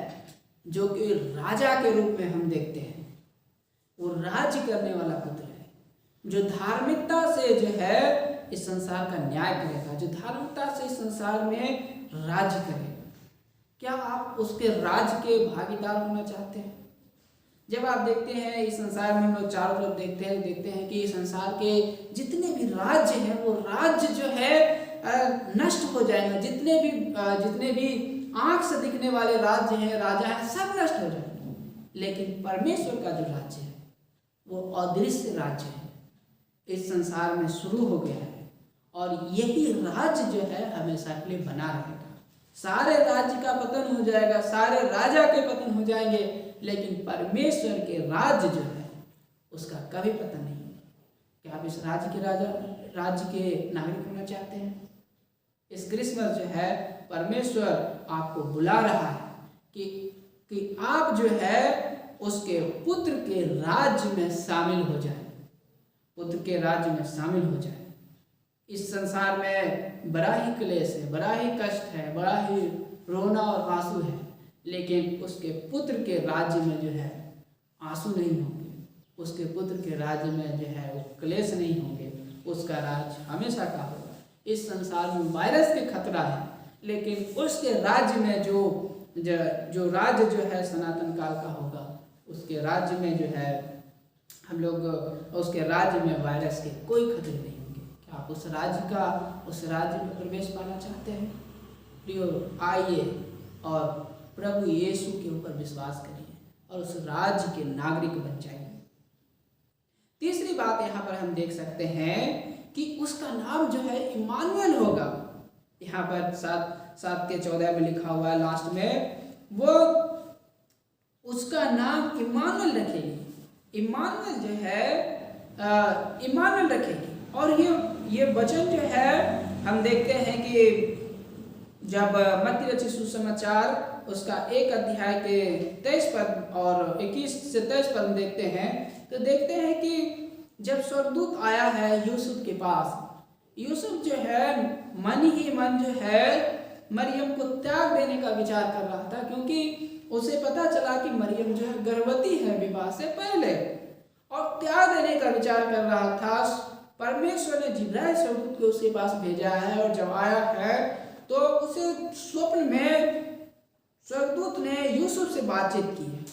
Speaker 4: जो कि राजा के रूप में हम देखते हैं। वो राज करने वाला पुत्र है, जो धार्मिकता से जो है इस संसार का न्याय करेगा, जो धार्मिकता से इस संसार में राज करेगा। क्या आप उसके राज के भागीदार होना चाहते हैं? जब आप देखते हैं इस संसार में, हम लोग चारों तरफ देखते हैं कि संसार के जितने भी राज्य हैं, वो राज्य जो है नष्ट हो जाएंगे। जितने भी आंख से दिखने वाले राज्य हैं, राजा हैं, सब नष्ट हो जाएंगे। लेकिन परमेश्वर का जो राज्य है वो अदृश्य राज्य है, इस संसार में शुरू हो गया है और यही राज्य जो है हमेशा के लिए बना रहेगा। सारे राज्य का पतन हो जाएगा, सारे राजा के पतन हो जाएंगे, लेकिन परमेश्वर के राज्य जो है उसका कभी पतन नहीं होगा। क्या आप इस राज्य के नागरिक होना चाहते हैं? इस क्रिसमस जो है परमेश्वर आपको बुला रहा है कि आप जो है उसके पुत्र के राज्य में शामिल हो जाए, पुत्र के राज्य में शामिल हो जाए। इस संसार में बड़ा ही क्लेश है, बड़ा ही कष्ट है, बड़ा ही रोना और आंसू है, लेकिन उसके पुत्र के राज्य में जो है आंसू नहीं होंगे, उसके पुत्र के राज्य में जो है वो क्लेश नहीं होंगे, उसका राज हमेशा का होगा। इस संसार में वायरस के खतरा है, लेकिन उसके राज्य में जो राज्य जो है सनातन काल का होगा, उसके राज्य में जो है हम लोग उसके राज्य में वायरस के कोई खतरे नहीं होंगे। क्या आप उस राज्य में प्रवेश पाना चाहते हैं? प्रियो, आइए और प्रभु यीशु के ऊपर विश्वास करिए और उस राज्य के नागरिक बन जाइए। तीसरी बात यहाँ पर हम देख सकते हैं कि उसका नाम जो है इमानुएल होगा। यहाँ पर 7 के 14 में लिखा हुआ है लास्ट में, वो उसका नाम इमानुएल रखेगी। इमानुएल जो है इमानुएल रखेगी। और ये वचन जो है हम देखते हैं कि जब मत्ती रचित सुसमाचार उसका 1 अध्याय के 23 पद और 21 से 23 पद देखते हैं, तो देखते हैं कि जब स्वर्गदूत आया है यूसुफ के पास, यूसुफ जो है मन ही मन जो है मरियम को त्याग देने का विचार कर रहा था, क्योंकि उसे पता चला कि मरियम जो है गर्भवती है विवाह से पहले, और त्याग देने का विचार कर रहा था। परमेश्वर ने जिब्राइल स्वर्गदूत को उसके पास भेजा है, और जब आया है तो उसे स्वप्न में स्वर्गदूत ने यूसुफ से बातचीत की है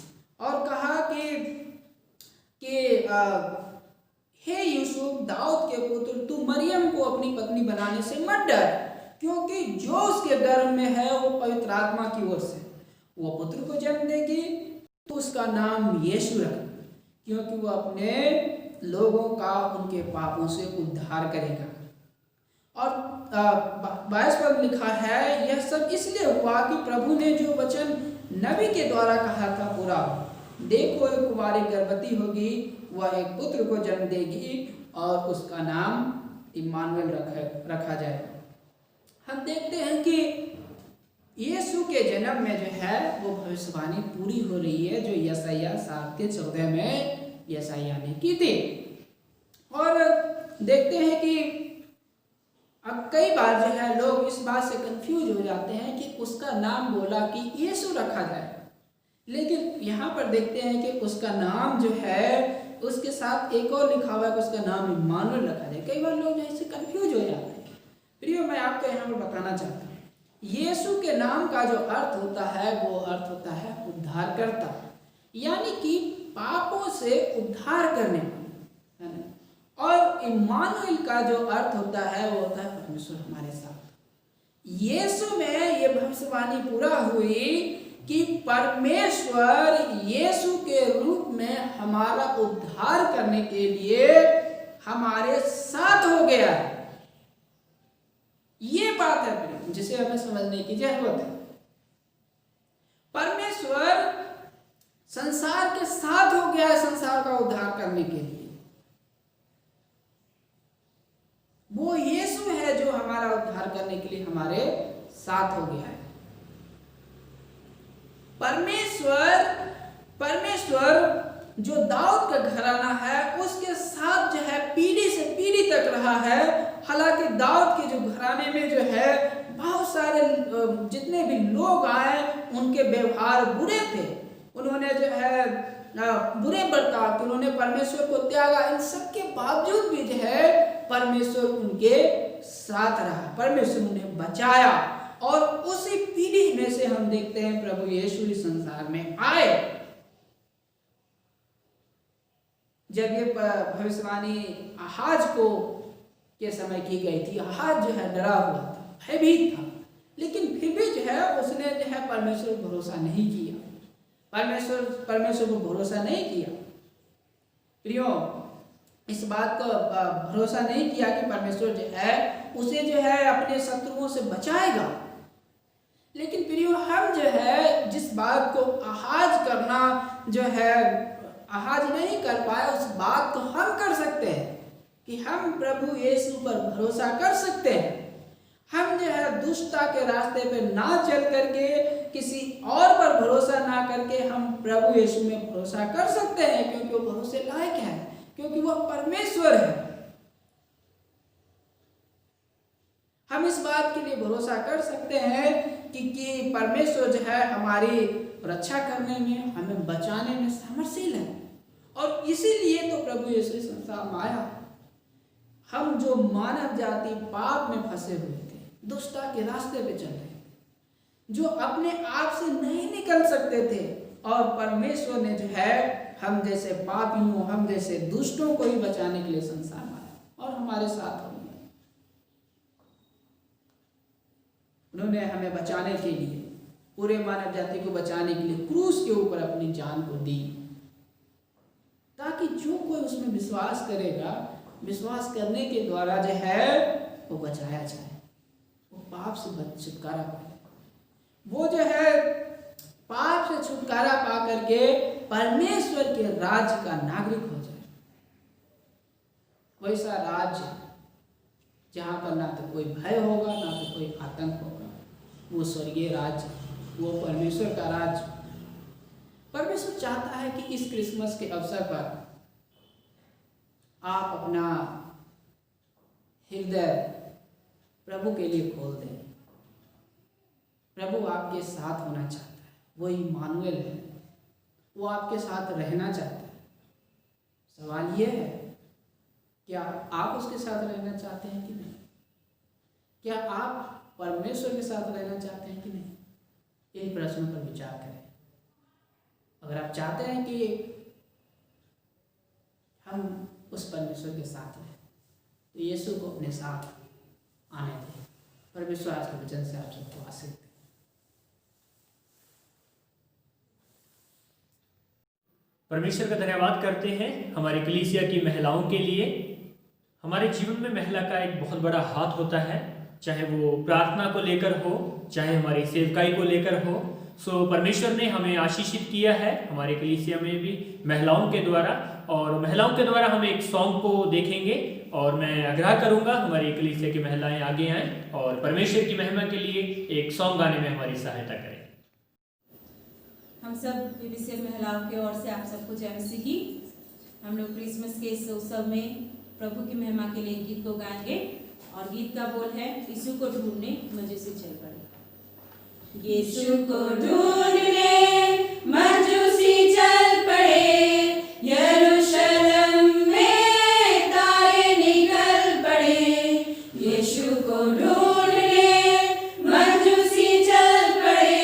Speaker 4: और कहा कि हे यूसुफ, दाऊद के पुत्र, तू मरियम को अपनी पत्नी बनाने से मत डर, क्योंकि जो उसके गर्भ में है वो पवित्र आत्मा की ओर से वो पुत्र को जन्म देगी, तो उसका नाम यीशु रखना, क्योंकि वो अपने लोगों का उनके पापों से उद्धार करेगा। और 22 पद लिखा है, यह सब इसलिए हुआ कि प्रभु ने जो वचन नबी के द्वारा कहा था पूरा हो। देखो, एक कुंवारी गर्भवती होगी, वह एक पुत्र को जन्म देगी और उसका नाम इम्मानुएल रखा जाएगा। हम देखते हैं कि यीशु के जन्म में जो है वो भविष्यवाणी पूरी हो रही है, जो यशायाह 7 के 14 में यशायाह ने की थी। और देखते हैं कि अब कई बार जो है लोग इस बात से कंफ्यूज हो जाते हैं कि उसका नाम बोला कि यीशु रखा जाए, लेकिन यहाँ पर देखते हैं कि उसका नाम जो है उसके साथ एक और लिखा हुआ है कि उसका नाम इम्मानुएल रखा जाए। कई बार लोग ऐसे कंफ्यूज हो जाते हैं। प्रियो, मैं आपको यहाँ पर बताना चाहता हूँ, यीशु के नाम का जो अर्थ होता है वो अर्थ होता है उद्धारकर्ता, यानी कि पापों से उद्धार करने वाला, है ना। और इम्मानुएल का जो अर्थ होता है वो होता है परमेश्वर हमारे साथ। यीशु में ये भविष्यवाणी पूरा हुई कि परमेश्वर यीशु के रूप में हमारा उद्धार करने के लिए हमारे साथ हो गया है। ये बात है जिसे हमें समझने की जरूरत है। परमेश्वर संसार के साथ हो गया है संसार का उद्धार करने के लिए। वो यीशु है जो हमारा उद्धार करने के लिए हमारे साथ हो गया है। परमेश्वर जो दाऊद का घराना है उसके साथ जो है पीढ़ी से पीढ़ी तक रहा है। हालांकि दाऊद के जो घराने में जो है बहुत सारे जितने भी लोग आए उनके व्यवहार बुरे थे, उन्होंने जो है बुरे बर्ताव, उन्होंने परमेश्वर को त्यागा। इन सब के बावजूद भी जो है परमेश्वर उनके साथ रहा, परमेश्वर उन्हें बचाया। और उसी पीढ़ी में से हम देखते हैं प्रभु यीशु इस संसार में आए। जब ये भविष्यवाणी आहाज को के समय की गई थी, आहाज जो है डरा हुआ था, भयभीत था, लेकिन फिर भी जो है उसने जो है परमेश्वर पर भरोसा नहीं किया, परमेश्वर को भरोसा नहीं किया। प्रियो, इस बात को भरोसा नहीं किया कि परमेश्वर जो है उसे जो है अपने शत्रुओं से बचाएगा। लेकिन प्रियो, हम जो है जिस बात को आहाज करना जो है आहाज नहीं कर पाया, उस बात को हम कर सकते हैं कि हम प्रभु यीशु पर भरोसा कर सकते हैं। हम जो है दुष्टता के रास्ते पे ना चल करके किसी और पर भरोसा ना करके हम प्रभु यीशु में भरोसा कर सकते हैं, क्योंकि वो भरोसे लायक है, क्योंकि वह परमेश्वर है। हम इस बात के लिए भरोसा कर सकते हैं कि परमेश्वर जो है हमारी रक्षा करने में, हमें बचाने में सामर्थ्यशील है। और इसीलिए तो प्रभु यीशु संसार में आया। हम जो मानव जाति पाप में फंसे हुए थे, दुष्टता के रास्ते पे चल रहे थे, जो अपने आप से नहीं निकल सकते थे, और परमेश्वर ने जो है हम जैसे पापियों, हम जैसे दुष्टों को ही बचाने के लिए संसार में आया और हमारे साथ हो गया। उन्होंने हमें बचाने के लिए, पूरे मानव जाति को बचाने के लिए क्रूस के ऊपर अपनी जान को दी, ताकि जो कोई उसमें विश्वास करेगा, विश्वास करने के द्वारा जो है वो बचाया जाए, वो पाप से छुटकारा पाए, वो जो है पाप से छुटकारा पा करके परमेश्वर के राज्य का नागरिक हो जाए। वैसा राज्य जहाँ पर ना तो कोई भय होगा, ना तो कोई आतंक होगा, वो स्वर्गीय राज्य, वो परमेश्वर का राज्य। परमेश्वर चाहता है कि इस क्रिसमस के अवसर पर आप अपना हृदय प्रभु के लिए खोल दें। प्रभु आपके साथ होना चाहता है, वो इम्मानुएल है, वो आपके साथ रहना चाहता है। सवाल ये है, क्या आप उसके साथ रहना चाहते हैं कि नहीं? क्या आप परमेश्वर के साथ रहना चाहते हैं कि नहीं? इन प्रश्नों पर विचार करें। अगर आप चाहते हैं कि हम उस परमेश्वर के साथ रहें, तो यीशु को अपने साथ आने दें। परमेश्वर आज के वचन से आप सबको आशीष दें।
Speaker 1: परमेश्वर का धन्यवाद करते हैं हमारी कलीसिया की महिलाओं के लिए। हमारे जीवन में महिला का एक बहुत बड़ा हाथ होता है, चाहे वो प्रार्थना को लेकर हो, चाहे हमारी सेवकाई को लेकर हो। सो परमेश्वर ने हमें आशीषित किया है हमारे कलीसिया में भी महिलाओं के द्वारा, और महिलाओं के द्वारा हम एक सॉन्ग को देखेंगे। और मैं आग्रह करूंगा हमारी कलीसिया की महिलाएं आगे आएं और परमेश्वर की महिमा के लिए एक सॉन्ग गाने में हमारी सहायता करें।
Speaker 5: हम सब बीबीसी महिलाओं की ओर से आप सबको जय मसीह की। हम लोग क्रिसमस के इस उत्सव में प्रभु की महिमा के लिए गीत को गाएंगे और गीत का बोल है यीशु को ढूंढने मजूसी चल पड़े। यीशु को ढूंढने मजूसी चल पड़े, यरूशलेम में तारे निकल पड़े। यीशु को ढूंढने मजूसी चल पड़े,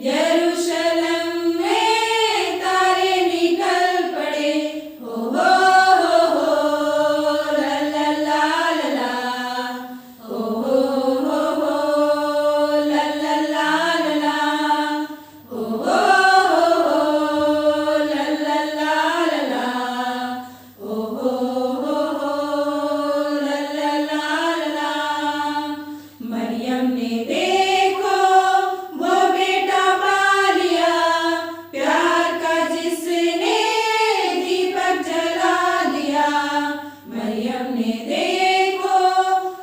Speaker 5: यरूशलेम में तारे निकल पड़े। हो ला ला ला ला ला, हो ला ला ला ला ला, हो ला ला ला ला ला, हो ला ला ला ला। मरियम ने देखो वो बेटा पा लिया, प्यार का जिसने दीपक जला दिया। मरियम ने देखो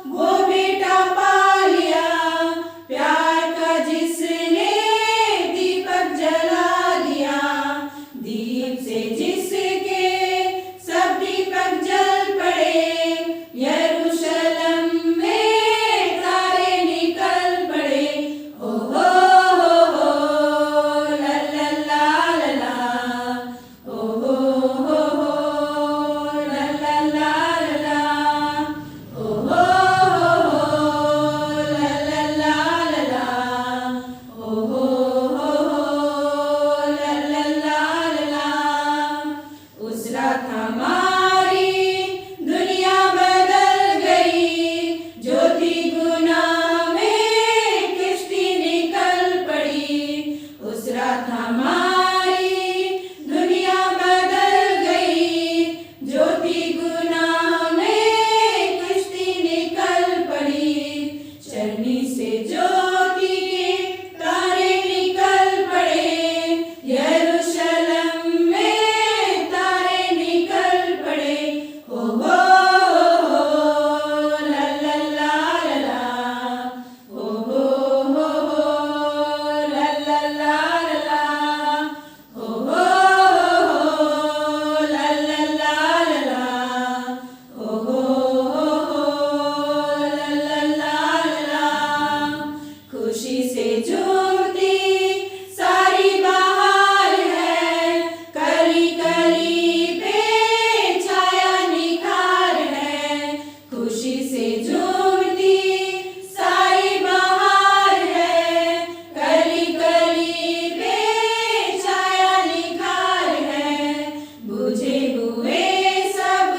Speaker 5: वो बेटा पा लिया, प्यार का जिसने दीपक जला दिया। दीप से जिसके सब दीपक जल पड़े, यरूशलेम में तारे निकल पड़े। हो ला ला ला ला ला, हो ला ला ला ला ला, हो ला ला ला ला ला, हो ला ला ला ला ला। उस रात हमारी दुनिया बदल गई, जो थी गुनाह में किश्ती निकल पड़ी। उस रात हमारी दुनिया बदल गई, जो थी गुनाह में किश्ती निकल पड़ी। चरनी से ज्योति के तारे निकल पड़े, यरूशलेम में तारे निकल पड़े। हो ला ला ला ला ला, हो ला ला ला ला ला, हो ला ला ला ला ला, हो ला ला ला ला। खुशी से झूमती सारी बहार है, कली कली पे छाया निखार है। खुशी से झूमती सारी बहार है, कली कली पे छाया निखार है। बुझे हुए सब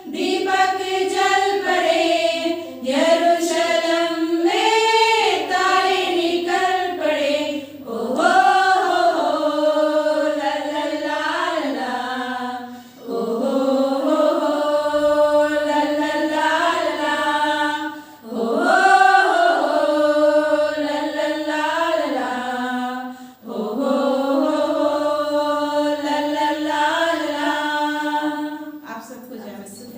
Speaker 5: दीपक जल पड़े, यरूशलेम में तारे निकल पड़े। हो ला ला ला ला, हो ला ला ला ला, हो ला ला ला ला, हो ला ला ला ला। आप सबको जय मसीह।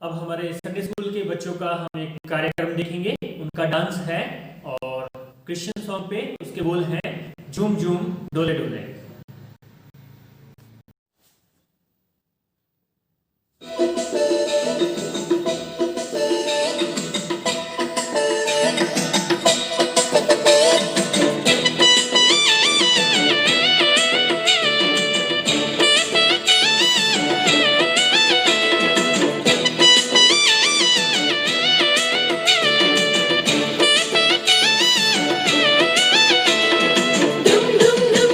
Speaker 1: अब हमारे संडे स्कूल के बच्चों का हम एक कार्यक्रम देखेंगे। उनका डांस है और क्रिश्चियन सॉन्ग पे उसके बोल हैं झूम झूम डोले डोले।
Speaker 3: डुम डुम डुम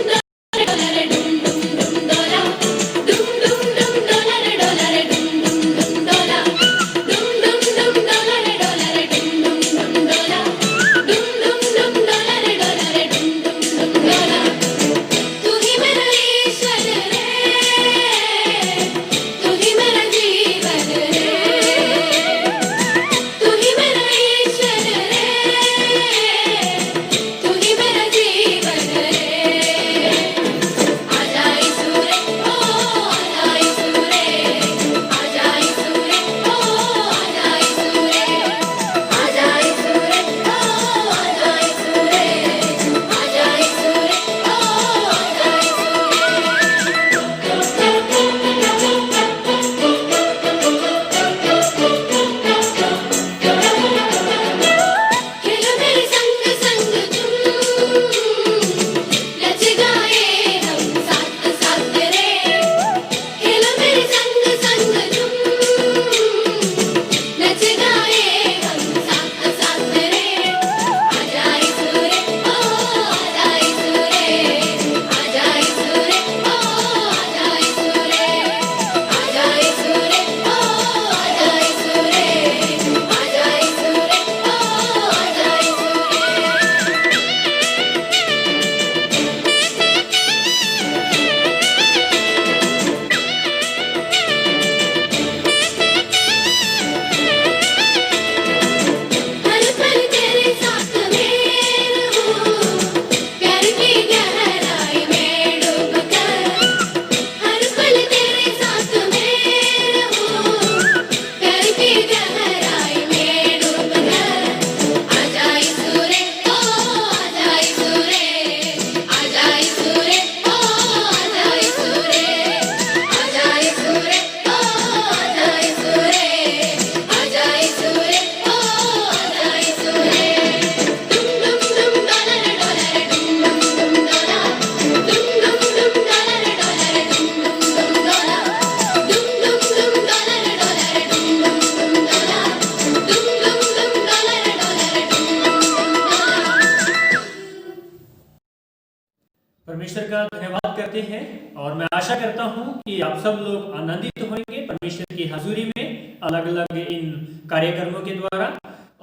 Speaker 1: परमेश्वर का धन्यवाद करते हैं और मैं आशा करता हूं कि आप सब लोग आनंदित होंगे परमेश्वर की हजूरी में अलग अलग इन कार्यक्रमों के द्वारा।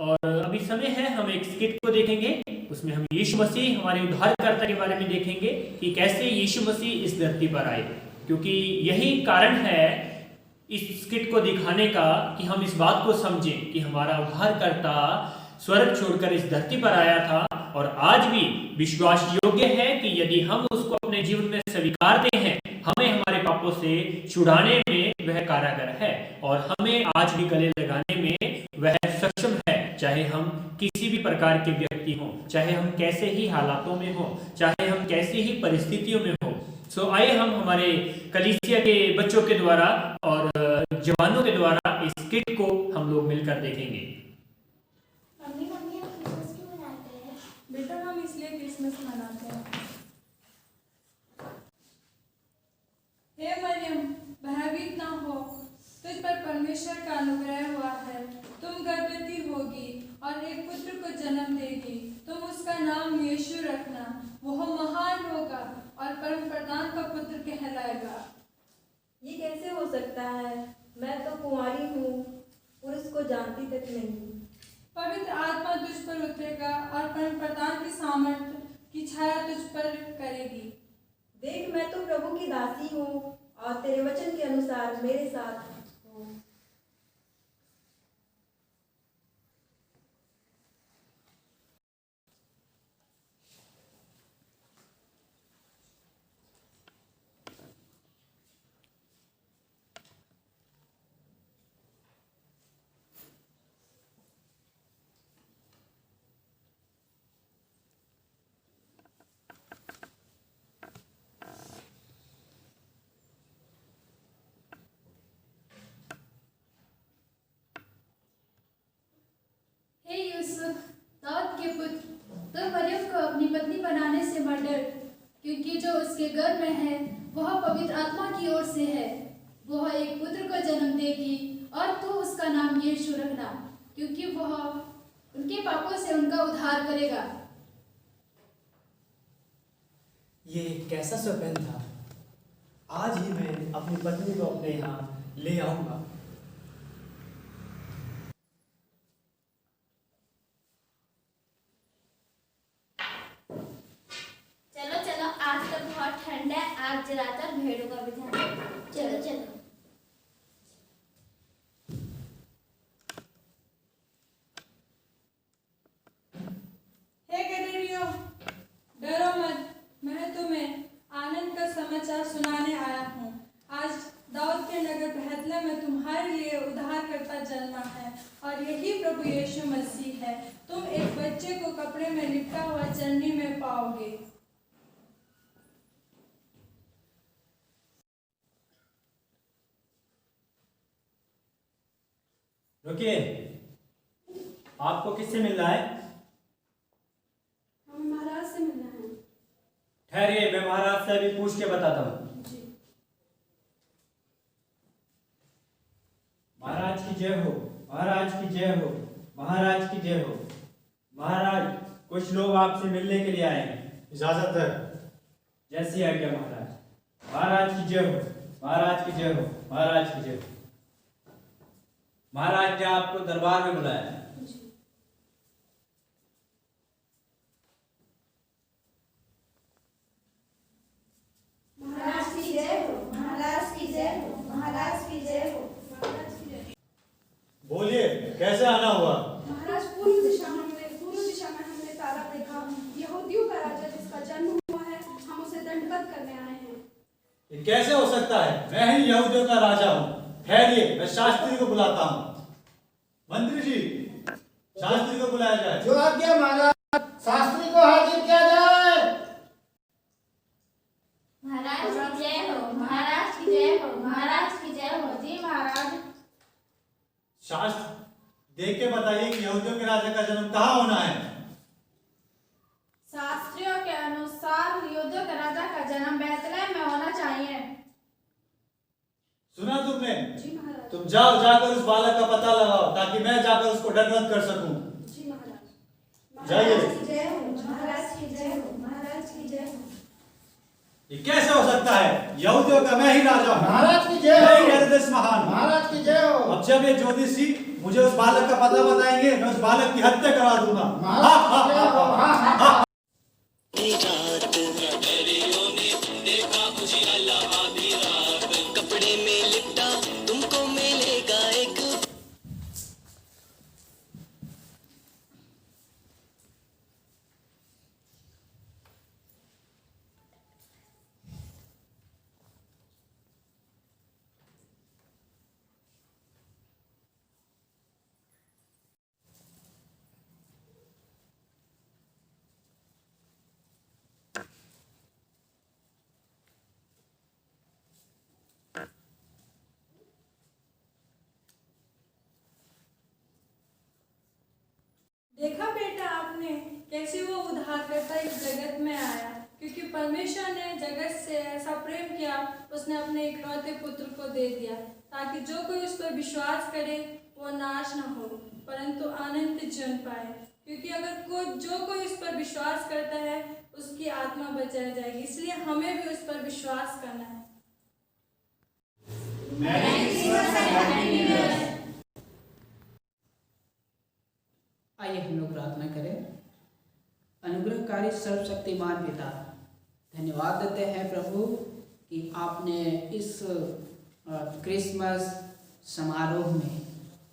Speaker 1: और अभी समय है हम एक स्किट को देखेंगे, उसमें हम यीशु मसीह हमारे उद्धारकर्ता के बारे में देखेंगे कि कैसे यीशु मसीह इस धरती पर आए, क्योंकि यही कारण है इस स्किट को दिखाने का कि हम इस बात को समझें कि हमारा उद्धारकर्ता स्वर्ग छोड़कर इस धरती पर आया था और आज भी विश्वास योग्य है कि यदि हम उसको अपने जीवन में स्वीकारते हैं हमें हमारे पापों से छुड़ाने में वह कारागर है और हमें आज भी गले लगाने में वह सक्षम है, चाहे हम किसी भी प्रकार के व्यक्ति हों, चाहे हम कैसे ही हालातों में हों, चाहे हम कैसी ही परिस्थितियों में हों। सो आइए हम हमारे कलीसिया के बच्चों के द्वारा और जवानों के द्वारा इस स्किट को हम लोग मिलकर देखेंगे।
Speaker 6: मम्मी मम्मी हम क्रिसमस क्यों मनाते हैं?
Speaker 7: बेटा हम इसलिए क्रिसमस मनाते हैं। हे मरियम, भयभीत ना हो, तुझ पर परमेश्वर का अनुग्रह हुआ है। तुम गर्भवती होगी और एक पुत्र को जन्म देगी। तुम उसका नाम यीशु रखना। वह महान होगा और परम प्रधान का पुत्र कहलाएगा।
Speaker 8: ये कैसे हो सकता है? मैं तो कुंवारी हूँ, पुरुष को जानती तक नहीं।
Speaker 7: पवित्र आत्मा तुझ पर उतरेगा और परम प्रधान की सामर्थ्य की छाया तुझ पर करेगी।
Speaker 8: देख, मैं तो प्रभु की दासी हूँ और तेरे वचन के अनुसार मेरे साथ हो।
Speaker 9: हे यूसुफ, दाऊद के पुत्र, तो मरियम को अपनी पत्नी बनाने से मत डर, क्योंकि जो उसके गर्भ में है वह पवित्र आत्मा की ओर से है। वह एक पुत्र को जन्म देगी और तू उसका नाम यीशु रखना, क्योंकि वह उनके पापों से उनका उद्धार करेगा।
Speaker 10: ये कैसा स्वप्न था? आज ही मैं अपनी पत्नी को अपने यहाँ ले आऊंगा।
Speaker 6: चलो चलो, आज तो बहुत ठंड है, आग जलाकर भेड़ों का भी ध्यान रखो। चलो चलो।
Speaker 7: हे गदरियो, डरो मत, मैं तुम्हें आनंद का समाचार सुनाने आया हूँ। आज दाऊद के नगर बैतलहम में तुम्हारे लिए उद्धारकर्ता जन्मा है और यही प्रभु यीशु मसीह है। तुम एक बच्चे को कपड़े में लिपटा हुआ चन्नी में पाओगे।
Speaker 1: रुकिए, आपको किससे मिलना है?
Speaker 7: हमें महाराज से मिलना है।
Speaker 1: ठहरिए, मैं महाराज से अभी पूछ के बताता हूँ। महाराज की जय हो, महाराज की जय हो, महाराज की जय हो। महाराज, कुछ लोग आपसे मिलने के लिए आए हैं।
Speaker 11: इजाजत है।
Speaker 1: जैसी आज्ञा महाराज। महाराज की जय हो, महाराज की जय हो, महाराज की जय हो। महाराज ने आपको दरबार में बुलाया है।
Speaker 6: महाराज की जय हो, महाराज की जय हो, महाराज की जय हो।
Speaker 11: बोलिए, कैसे आना हुआ?
Speaker 7: महाराज, पूर्व दिशा में हमने तारा देखा। यहूदियों का राजा जिसका जन्म हुआ है, हम उसे दंडवत करने आए हैं।
Speaker 11: ये कैसे हो सकता है? मैं ही यहूदियों का राजा हूँ। ठहरिए, मैं शास्त्री को बुलाता हूँ। मंत्री जी, शास्त्री को बुलाया जाए।
Speaker 12: जो आज्ञा महाराज। शास्त्री को हाजिर किया जाए।
Speaker 6: महाराज की जय हो, महाराज की जय हो, महाराज की जय हो। जी महाराज।
Speaker 11: शास्त्र देख के बताइए कि यहूदियों के राजा का जन्म कहाँ होना है?
Speaker 7: शास्त्रियों के अनुसार यहूदियों के राजा का जन्म बैतलहम में होना चाहिए।
Speaker 11: सुना तुमने?
Speaker 7: जी महाराज।
Speaker 11: तुम जाओ, जाकर उस बालक का पता लगाओ ताकि मैं जाकर उसको दंडवत कर सकूं।
Speaker 7: जी महाराज।
Speaker 11: जाइए।
Speaker 6: महाराज की जय हो, महाराज की जय हो, महाराज की जय हो।
Speaker 11: ये कैसे हो सकता है? यहूदियों का मैं ही राजा हूँ।
Speaker 12: महाराज की जय हो।
Speaker 11: मैं ही हेरोदेस महान हूँ।
Speaker 12: महाराज की जय हो।
Speaker 11: अब जब ये ज्योतिषी मुझे उस बालक का पता बताएंगे, मैं उस बालक की हत्या करा दूंगा।
Speaker 12: महाराज की जय हो। हाँ, हाँ, हाँ।
Speaker 2: कपड़े में लिपटा तुमको मिलेगा एक
Speaker 7: देखा बेटा आपने कैसे वो उद्धारकर्ता इस जगत में आया, क्योंकि परमेश्वर ने जगत से ऐसा प्रेम किया, उसने अपने इकलौते पुत्र को दे दिया, ताकि जो कोई उस पर विश्वास करे वो नाश न हो परंतु अनंत जीवन पाए। क्योंकि अगर जो कोई उस पर विश्वास करता है उसकी आत्मा बचाई जाएगी, इसलिए हमें भी उस पर विश्वास करना है।
Speaker 4: आइए हम लोग प्रार्थना करें। अनुग्रहकारी सर्वशक्तिमान पिता, धन्यवाद देते हैं प्रभु कि आपने इस क्रिसमस समारोह में,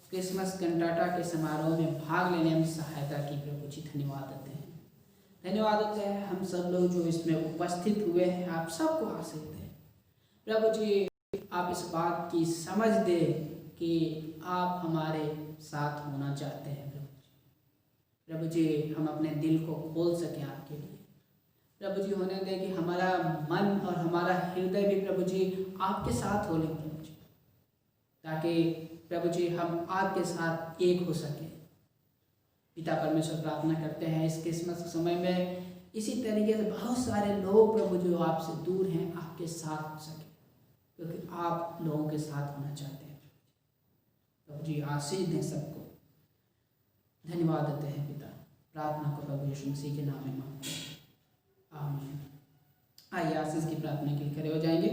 Speaker 4: क्रिसमस कंटाटा के समारोह में भाग लेने में सहायता की। प्रभु जी धन्यवाद देते हैं। धन्यवाद देते हैं हम सब लोग जो इसमें उपस्थित हुए हैं, आप सबको आशीष दें। प्रभु जी आप इस बात की समझ दें कि आप हमारे साथ होना चाहते हैं। प्रभु जी हम अपने दिल को खोल सकें आपके लिए। प्रभु जी होने दें कि हमारा मन और हमारा हृदय भी प्रभु जी आपके साथ हो लें प्रभु जी, ताकि प्रभु जी हम आपके साथ एक हो सके। पिता परमेश्वर प्रार्थना करते हैं इस क्रिसमस के समय में इसी तरीके से बहुत सारे लोग प्रभु जो आपसे दूर हैं आपके साथ हो सके, क्योंकि आप लोगों के साथ होना चाहते हैं। प्रभु जी आशीष दें सबको। धन्यवाद देते हैं पिता। प्रार्थना को प्रभु यीशु मसीह के नाम में मांगते हैं, आमीन। आइए आशीष की प्रार्थना के लिए खड़े हो जाएंगे।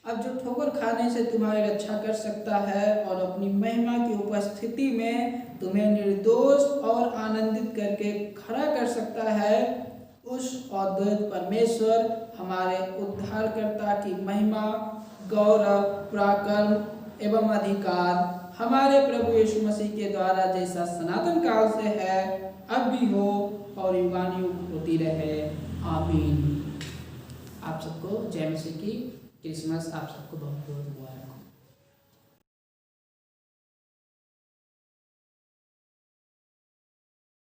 Speaker 4: अब जो ठोकर खाने से तुम्हारी रक्षा कर सकता है और अपनी महिमा की उपस्थिति में तुम्हें निर्दोष और आनंदित करके खड़ा कर सकता है, उस अद्भुत परमेश्वर हमारे उद्धारकर्ता की महिमा, गौरव, पराक्रम एवं अधिकार हमारे प्रभु यीशु मसीह के द्वारा जैसा सनातन काल से है, अब भी हो और युगानुयुग होती रहे, आमीन। आप सबको जय मसीह की क्रिसमस आप सबको बहुत बहुत मुबारक हो।